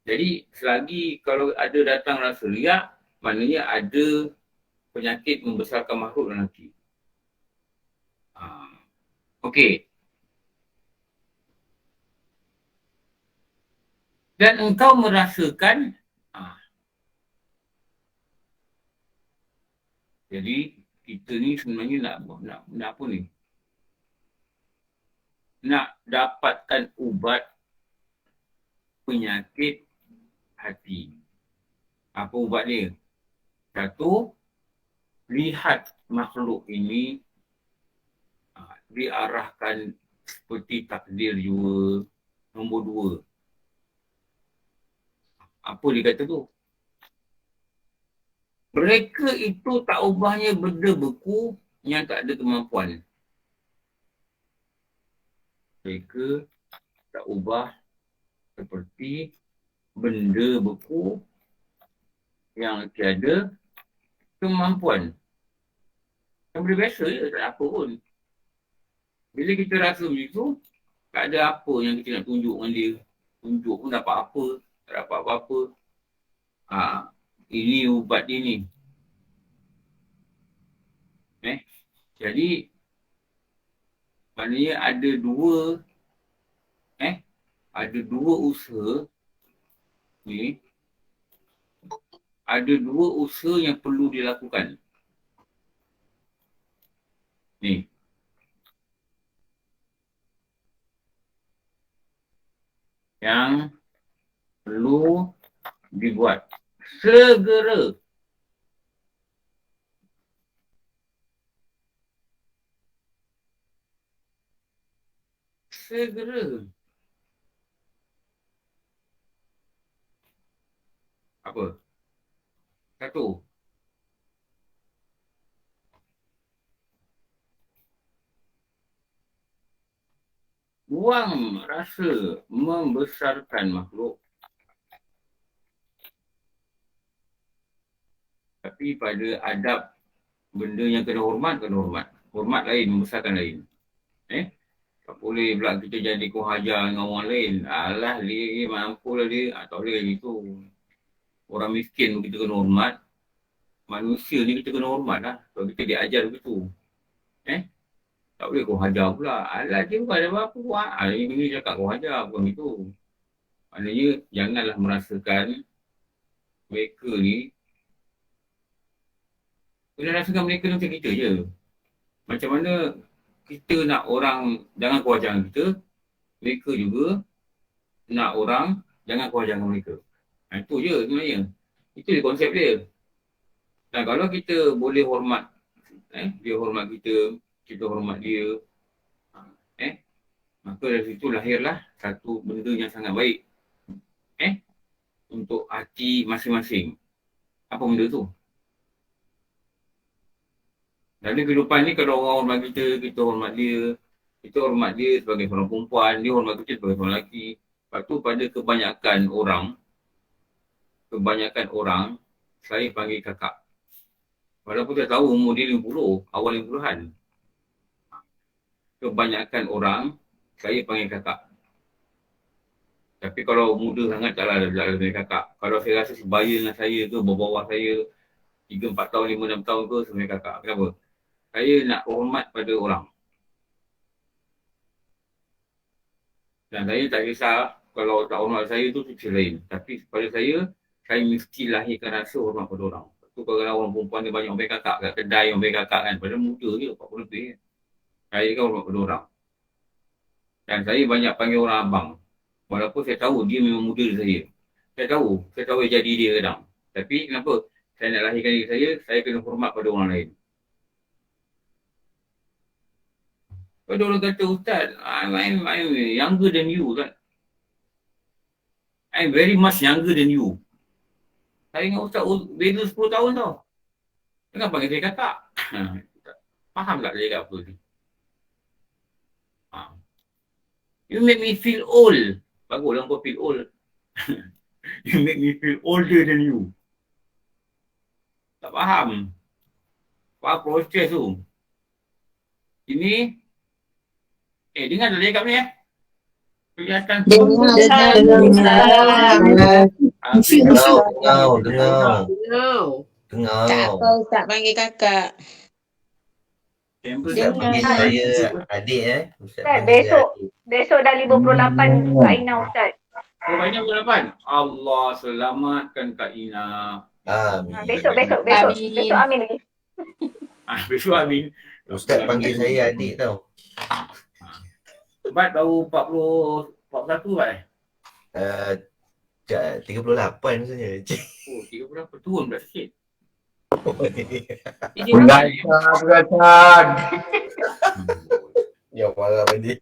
Jadi selagi kalau ada datang rasa riak, maknanya ada penyakit membesarkan makhluk dalam hati. Okey. Dan engkau merasakan jadi kita ni sebenarnya nak apa ni? Nak dapatkan ubat penyakit hati. Apa ubat dia? Satu, lihat makhluk ini diarahkan seperti takdir jua. Nombor 2. Apa dia kata tu? Mereka itu tak ubahnya benda beku yang tak ada kemampuan. Mereka tak ubah seperti benda beku yang tiada kemampuan. Yang benda biasa je, tak ada apa pun. Bila kita rasa macam tu, tak ada apa yang kita nak tunjuk dengan dia. Tunjuk pun dapat apa, tak dapat apa-apa. Ini ubat dia ni. Jadi, maknanya ada dua usaha ni. Ada 2 usaha yang perlu dilakukan. Ni. yang perlu dibuat segera. Segera. Apa? Satu. Buang rasa membesarkan makhluk. Tapi pada adab benda yang kena hormat, kena hormat. Hormat lain, membesarkan lain. Tak boleh pula kita jadi kuhajar dengan orang lain. Alah dia mampu lah dia. Tak boleh gitu. Orang miskin kita kena hormat. Manusia ni kita kena hormat lah. Kalau kita diajar begitu. Tak boleh kuhajar pula. Alah dia bukan ada apa-apa buat. Ini cakap kuhajar bukan gitu. Maknanya janganlah merasakan mereka ni. Kena rasakan mereka ni macam kita je. Macam mana kita nak orang jangan kuhajar kita. Mereka juga nak orang jangan kuhajar mereka. Itu je sebenarnya. Itu dia konsep dia. Dan kalau kita boleh hormat, dia hormat kita, kita hormat dia, maka dari situ lahirlah satu benda yang sangat baik untuk hati masing-masing. Apa benda tu? Dalam kehidupan ni kalau orang hormat kita, kita hormat dia, kita hormat dia sebagai seorang perempuan, dia hormat kita sebagai seorang lelaki. Lepas tu pada kebanyakan orang, saya panggil kakak. Walaupun saya tahu umur dia 50, awal 50-an. Kebanyakan orang, saya panggil kakak. Tapi kalau muda sangat, taklah panggil kakak. Kalau saya rasa sebaya dengan saya ke, bawah saya, 3, 4 tahun, 5, 6 tahun ke, saya panggil kakak. Kenapa? Saya nak hormat pada orang. Dan saya tak kisah kalau tak hormat saya tu cerita lain. Tapi pada saya mesti lahirkan rasa hormat pada orang. Tu kalau orang perempuan dia banyak orang panggil kakak kat kedai, orang panggil kakak kan. Padahal muda je, 40 lebih kan. Saya kan hormat pada orang. Dan saya banyak panggil orang abang. Walaupun saya tahu dia memang muda dari saya. Saya tahu dia jadi dia kadang. Tapi kenapa? Saya nak lahirkan diri saya kena hormat pada orang lain. Pada orang kata, Ustaz, I'm younger than you kan. I'm very much younger than you. Saya dengan Ustaz beza 10 tahun tau. Jangan panggil saya kakak. Faham tak saya kat apa ni? You make me feel old. Baguslah kau feel old. You make me feel older than you. Tak faham. Faham proses tu. Ini dengar tak dia kat ni kelihatan Dengar. Tak apa Ustaz panggil kakak. Ustaz panggil saya adik Ustaz, besok dah 58 Kak Ina Ustaz. Oh, banyak 58. Allah selamatkan Kak Ina. Amin. Besok amin lagi. Besok amin. Ustaz panggil saya adik tau. Bat baru 41 Bat 38 saja. Oh, 38 turun pula sikit. Penggacan. Ya, marah Abang Din.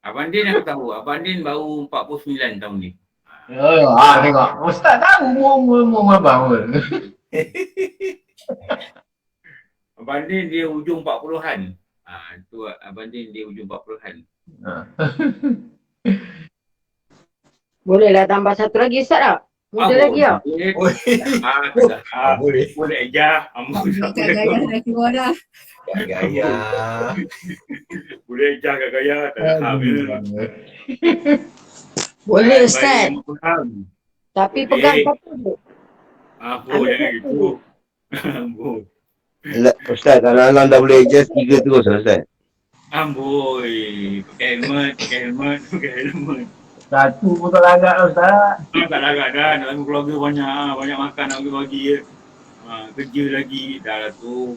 Abang Din aku tahu. Abang Din baru 49 tahun ni. Tengok. Ustaz tahu umur abang pun. Abang Din dia ujung 40-an. Tu Abang Din dia ujung 40-an. Bolehlah tambah satu lagi Ustaz tak? Muda lagi tak? Boleh. Boleh aja. Gaya dah keluar dah. Gaya. Boleh aja gaya. Boleh Ustaz. Tapi pegang satu je. Jangan gitu. Ustaz, alang-alang dah boleh adjust 3 terus lah Ustaz. Amboi. Pakai helmet. Satu pun tak lagak lah Ustaz. Tak lagak dah. Dalam keluarga banyak makan nak bagi je. Kerja lagi. Dah lah tu.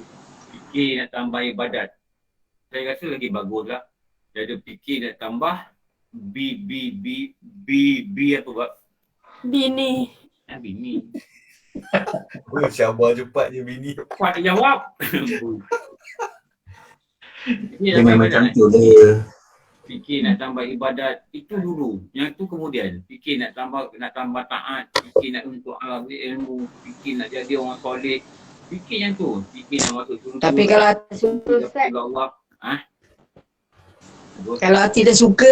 Fikir nak tambah ibadat. Saya rasa lagi bagus lah. Dia ada fikir nak tambah B apa buat? Bini. Bini. Oh, Syabah cepatnya bini. Cepat dia jawab. Dia memang cantik dia. Fikir nak tambah ibadat itu dulu. Yang tu kemudian. Fikir nak tambah taat. Fikir nak untuk ilmu. Fikir nak jadi orang soleh. Fikir yang tu. Fikir nak masuk surga. Tapi kalau hati suka Ustaz, Allah. kalau hati dah suka,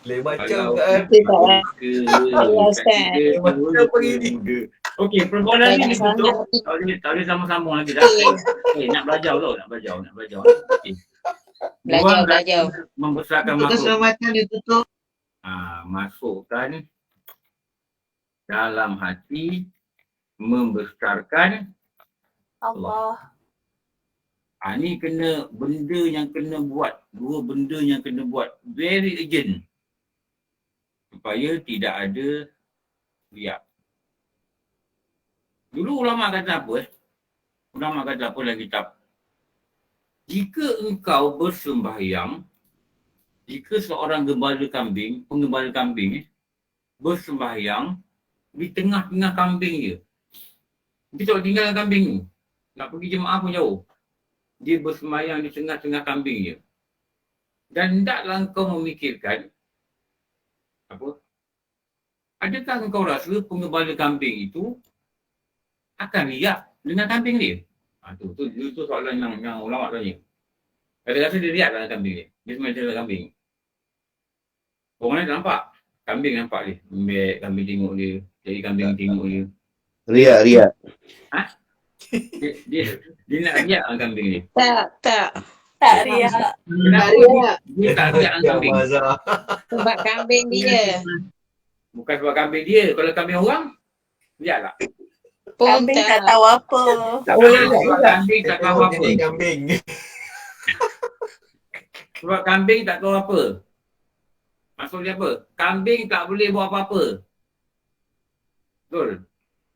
Lain macam Kalau kan. Ya, Ustaz. Macam begini. Okey, perbualan ni Banyak tutup. sangat. Tak boleh sama-sama lagi dah. Nak belajar tau. Nak belajar. Okay. Belajar. Membesarkan Untuk makhluk. keselamatan ditutup. Masukkan dalam hati, membesarkan Allah. Ni kena benda yang kena buat. Dua benda yang kena buat. Very urgent. Supaya tidak ada riak. Dulu ulama kata apa? Ulama kata apa dalam kitab? Jika engkau bersembahyang, jika seorang penggembala kambing bersembahyang di tengah-tengah kambing dia. Dia tak tinggalkan kambing ni. Nak pergi jemaah pun jauh. Dia bersembahyang di tengah-tengah kambing dia. Dan hendaklah engkau memikirkan apa? Adakah engkau rasa penggembala kambing itu akan riak dengan kambing dia? Tu soalan yang ulama tanya. Rasa dia riak dengan kambing dia. Dia sembahyang dalam kambing. Orang lain tak nampak. Kambing nampak dia. Lembek, kambing tengok dia. Jadi kambing tengok dia. Riak. Dia nak riak dengan kambing dia. Tak riak. Kenapa? Dia tak riak dengan kambing. Sebab kambing dia. Bukan sebab kambing dia. Kalau kambing orang, riak tak? Kambing tak tahu apa. Tak boleh. Sebab kambing tak tahu apa. Kambing. Sebab kambing tak tahu apa. Maksudnya apa? Kambing tak boleh buat apa-apa. Betul.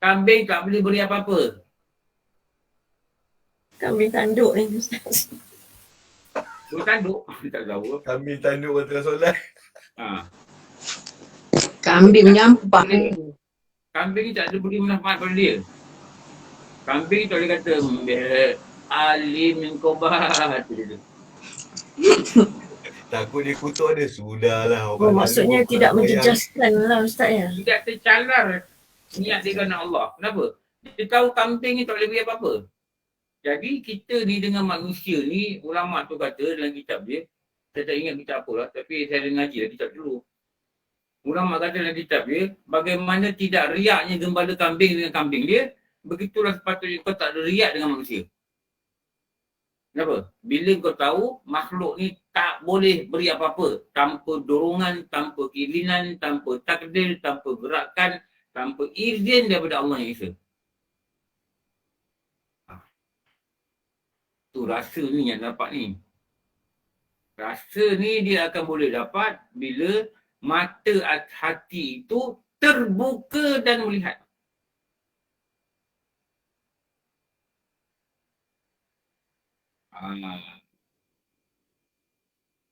Kambing tak boleh beri apa-apa. Kambing tanduk ni Ustaz. Dia tanduk. Tak tahu. Kambing tanduk orang tengah solat. kambing menyampah. Kambing ni tak ada beri manfaat pada dia. Kambing tak boleh kata alim yang kobat. Takut dia kutuk dia. Sudahlah. Oh, maksudnya tidak menjejaskan lah Ustaz ya. Tidak tercalar niat dia kerana Allah. Kenapa? Dia tahu kambing ni tak boleh beri apa-apa. Jadi kita ni dengan manusia ni, ulama tu kata dalam kitab dia, saya tak ingat kitab apa lah, tapi saya ada ngaji lah kitab dulu. Ulama kata dalam kitab dia, bagaimana tidak riaknya gembala kambing dengan kambing dia, begitulah sepatutnya kau tak ada riak dengan manusia. Kenapa? Bila kau tahu makhluk ni tak boleh beri apa-apa tanpa dorongan, tanpa keinginan, tanpa takdir, tanpa gerakan, tanpa izin daripada Allah yang Esa. Tu rasa ni yang dapat ni. Rasa ni dia akan boleh dapat bila mata hati itu terbuka dan melihat.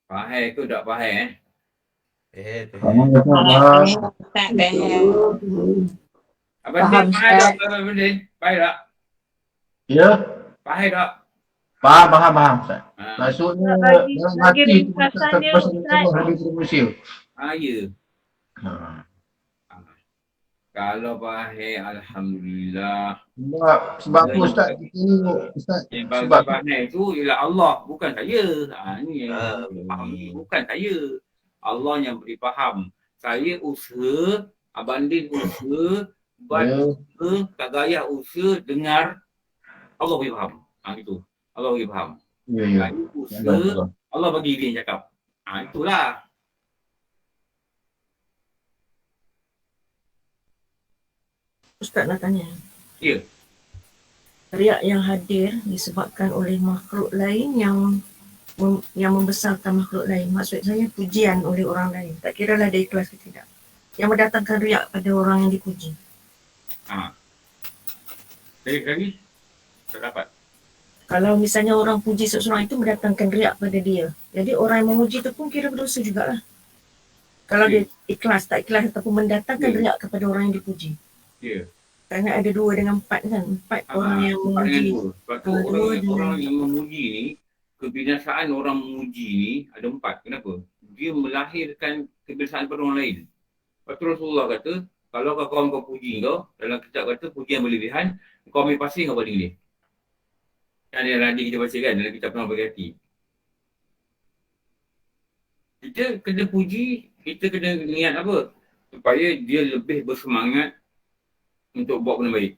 Faham ke tak faham Tak faham. Abang Din, faham tak Abang Din? Faham tak? Ya, Faham tak? faham Ustaz. Maksudnya bagi dalam hati tu ringkasan tak dia, pasal Ustaz. habis manusia. Ya. Ha. Kalau faham, Alhamdulillah. Sebab apa Ustaz kita ni Ustaz? Yang bagi Sebab faham itu ialah Allah, bukan saya. Ni yang faham ni, bukan saya. Allah yang beri faham. Saya usaha, Abang Din usaha, buat usaha, Kak Gaya usaha, dengar, Allah beri faham. Itu. Allah beri faham. ya. Saya usaha, Allah bagi dia yang cakap. Itulah. Ustaz nak tanya. Ya. Riak yang hadir disebabkan oleh makhluk lain yang membesarkan makhluk lain. Maksud saya pujian oleh orang lain. Tak kira lah dia ikhlas ke tidak. Yang mendatangkan riak pada orang yang dipuji. Sekali tak dapat. Kalau misalnya orang puji seseorang itu mendatangkan riak pada dia. Jadi orang yang memuji itu pun kira berdosa jugalah. Kalau dia ikhlas, tak ikhlas ataupun mendatangkan riak kepada orang yang dipuji. Ya. Kerana ada 2 dengan 4 kan. 4 orang yang memuji. Sebab tu orang yang memuji ni, kebinasaan orang memuji ni ada 4. Kenapa? Dia melahirkan kebinasaan pada orang lain. Lepas tu Rasulullah kata, kalau kawan kau puji kau, dalam kitab kata puji yang berlebihan, kau ambil pasir kau baling dia. Kan yang rajin kita baca kan dalam kitab Penuh Bagi Hati. Kita kena puji, kita kena niat apa? Supaya dia lebih bersemangat untuk buat benda baik.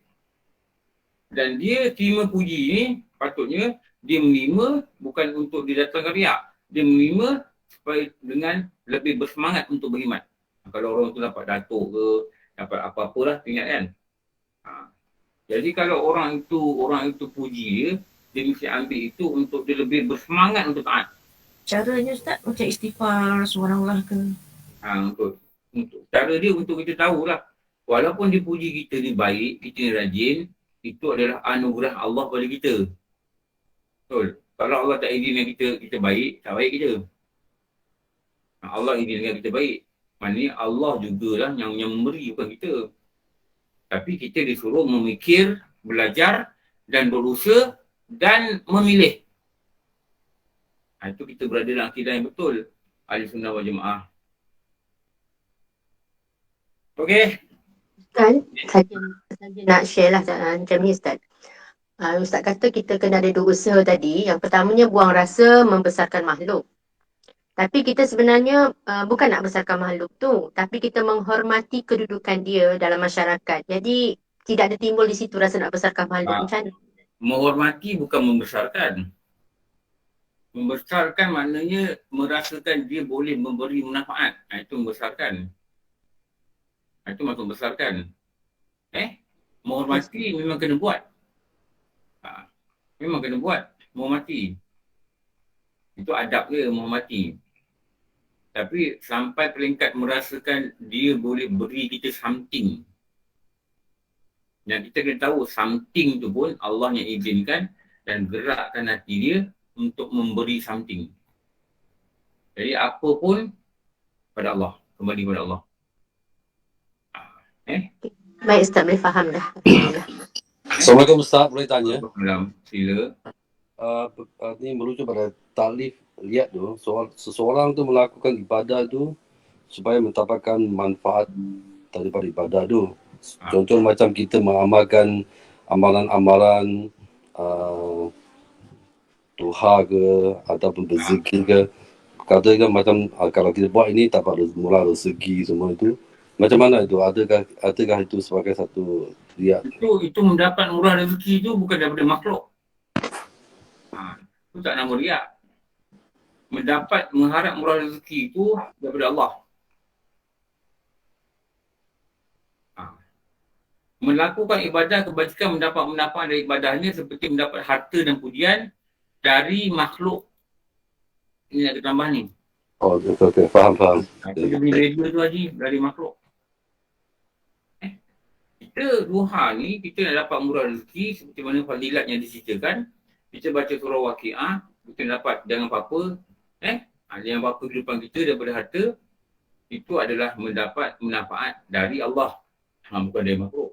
Dan dia terima puji ni, patutnya dia menerima bukan untuk didatangkan riak. Dia menerima supaya dengan lebih bersemangat untuk berkhidmat. Kalau orang tu dapat datuk ke, dapat apa-apalah, ingat kan? Jadi kalau orang itu puji dia, dia mesti ambil itu untuk dia lebih bersemangat untuk taat. Caranya Ustaz macam istighfar, subhanallah ke? Untuk cara dia untuk kita tahulah. Walaupun dia puji kita ni baik, kita ni rajin, itu adalah anugerah Allah pada kita. Betul. Kalau Allah tak izinkan kita baik, tak baik kita. Allah izinkan kita baik. Maknanya Allah jugalah yang memberi, bukan kita. Tapi kita disuruh memikir, belajar dan berusaha dan memilih. Itu kita berada dalam akidah yang betul. Ahli Sunnah wal Jamaah. Okey. Kan, saja nak share lah macam ni Ustaz. Ustaz kata kita kena ada 2 usaha tadi. Yang pertamanya buang rasa membesarkan makhluk. Tapi kita sebenarnya bukan nak besarkan makhluk tu, tapi kita menghormati kedudukan dia dalam masyarakat. Jadi tidak ada timbul di situ rasa nak besarkan makhluk. Macam mana? Menghormati bukan membesarkan. Membesarkan maknanya merasakan dia boleh memberi manfaat. Itu membesarkan. Itu maksud membesarkan. Menghormati memang kena buat. Memang kena buat. Menghormati. Itu adab dia menghormati. Tapi sampai peringkat merasakan dia boleh beri kita something. Dan kita kena tahu something tu pun Allah yang izinkan dan gerakkan hati dia untuk memberi something. Jadi apa pun pada Allah. Kembali pada Allah. Baik Ustaz, boleh faham dah. Assalamualaikum Ustaz, boleh tanya? Sila. Ini merujuk pada taklif lihat tu, seseorang tu melakukan ibadah tu supaya mendapatkan manfaat daripada ibadah tu. Contoh macam kita mengamalkan amalan-amalan duha ke ataupun berzikir ke. Katakan macam kalau kita buat ini dapat mula rezeki semua itu. Macam mana itu? Adakah itu sebagai satu riak? Itu mendapat murah rezeki itu bukan daripada makhluk. Itu tak nama riak. Mengharap murah rezeki itu daripada Allah. Melakukan ibadah kebajikan mendapat manfaat dari ibadahnya seperti mendapat harta dan pujian dari makhluk. Ini nak tambah ni. Oh, okay. Faham. Kita beli radio tu Haji dari makhluk. Kita duha ni, kita nak dapat murah rezeki seperti mana fadilat yang diceritakan. Kita baca surah Waqiah, kita dapat jangan apa-apa. Yang apa kehidupan kita daripada harta, itu adalah mendapat manfaat dari Allah. Bukan dari makhluk.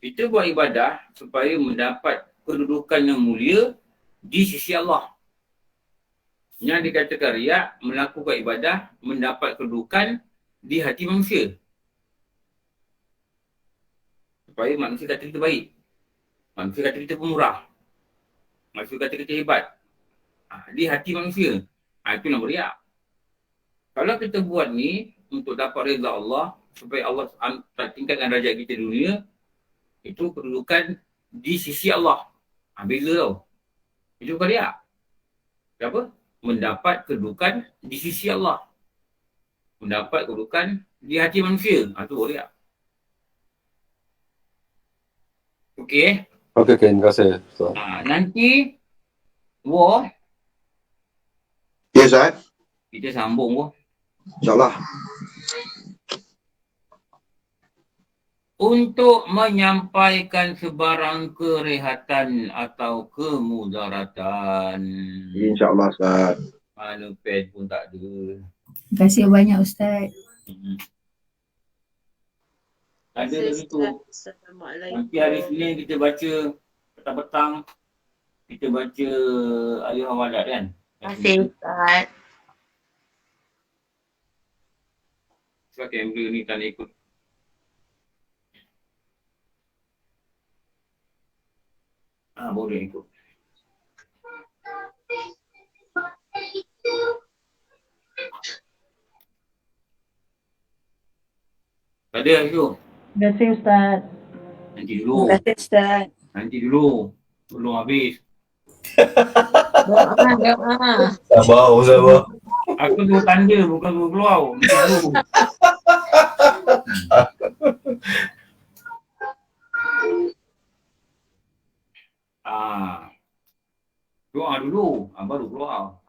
Kita buat ibadah supaya mendapat kedudukan yang mulia di sisi Allah. Yang dikatakan riak, melakukan ibadah mendapat kedudukan di hati manusia. Supaya manusia kata kita baik. Manusia kata kita pemurah. Manusia kata kita hebat. Di hati manusia. Itu nama riak. Kalau kita buat ni untuk dapat reza Allah, supaya Allah tingkatkan darjat kita di dunia, itu kedudukan di sisi Allah. Beza tau. Itu bukan riak. Kenapa? Mendapat kedudukan di sisi Allah. Mendapat kedudukan di hati manusia. Itu riak. Okey. Okey, terima kasih. Nanti Wah. Ya, Ustaz. Kita sambung Wah. InsyaAllah. untuk menyampaikan sebarang kerehatan atau kemudaratan. InsyaAllah Ustaz. Mana pen pun tak ada. Terima kasih banyak Ustaz. Ada lagi tu. Assalamualaikum. Nanti hari Senin kita baca petang-petang. Kita baca ayat Hawalat kan? Terima kasih Ustaz. Sebab kamera ni tak nak ikut. Boleh ikut. Tak ada tu. Terima kasih Ustaz. Nanti dulu. Terima kasih Ustaz. Nanti dulu. Belum habis. Doa. Sabar. Aku tu tanda bukan tu keluar. Nanti dulu. Doa dulu. Baru keluar.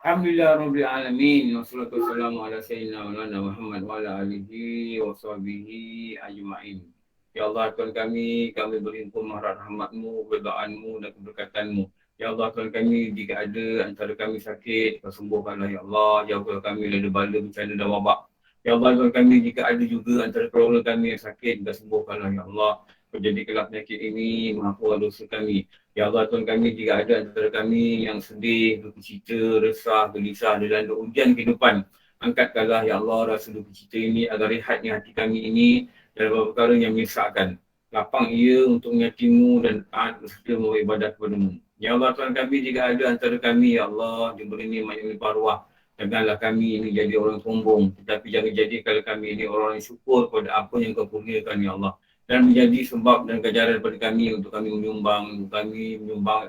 Alhamdulillah Rabbil Alamin. Wassalatu wassalamu ala sayyidina Maulana Muhammad wa ala alihi wa sahbihi ajma'in. Ya Allah Tuhan kami berhimpun mahrat rahmat-Mu, redaan-Mu dan keberkatan-Mu. Ya Allah Tuhan kami, jika ada antara kami sakit, sembuhkanlah Ya Allah. Jauhkan kami dari bala bencana dan wabak. Ya Allah Tuhan kami, jika ada juga antara keluarga kami yang sakit, sembuhkanlah Ya Allah. Jadikanlah penyakit ini mengampuni dosa kami. Ya Allah Tuhan kami, jika ada antara kami yang sedih, duka cita, resah, gelisah dan ujian kehidupan, angkatkanlah Ya Allah rasa duka cita ini agar rehatnya hati kami ini dari beberapa perkara yang menyesakkan. Lapang ia untuk menyatimu dan taat bersedia beribadah kepada-Mu. Ya Allah Tuhan kami, jika ada antara kami Ya Allah diberi nikmat yang melimpah ruah, janganlah kami ini jadi orang sombong, tetapi jangan jadikan kami ini orang yang syukur pada apa yang Kau kurniakan Ya Allah. Dan menjadi sebab dan kejaran kepada kami untuk kami menyumbang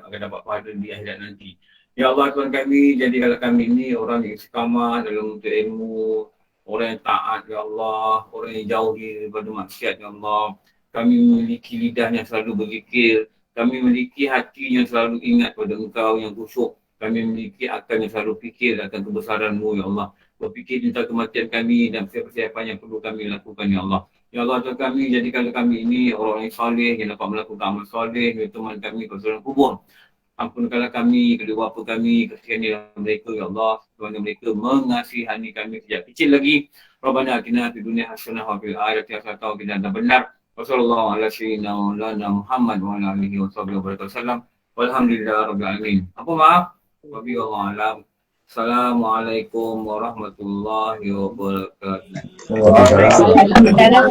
agar dapat pahala di akhirat nanti. Ya Allah Tuhan kami, jadikanlah kami ini orang yang istiqamah dalam menuntut ilmu, orang yang taat Ya Allah, orang yang jauhi daripada maksiat Ya Allah. Kami memiliki lidah yang selalu berzikir, kami memiliki hati yang selalu ingat pada Engkau yang khusyuk, kami memiliki akal yang selalu fikir akan kebesaran-Mu Ya Allah. Berfikir tentang kematian kami dan persiapan yang perlu kami lakukan Ya Allah. Ya Allah Tuhan kami, jadikanlah kami ini orang yang soleh yang dapat melakukan amal soleh, teman kami ke dalam kubur. Ampunkanlah kami, kedua bapa kami, kesian mereka Ya Allah. Tuhan mereka mengasihani kami sejak kecil lagi. Rabbana atina fid dunya hasanah wa fil akhirati hasanah wa qina adzabannar. Wassallallahu ala sayyidina Maulana Muhammad wa ala alihi wasallam. Walhamdulillah rabbil alamin. Apa maaf? Wabillahi a'lam. Assalamualaikum warahmatullahi wabarakatuh. Alhamdulillah.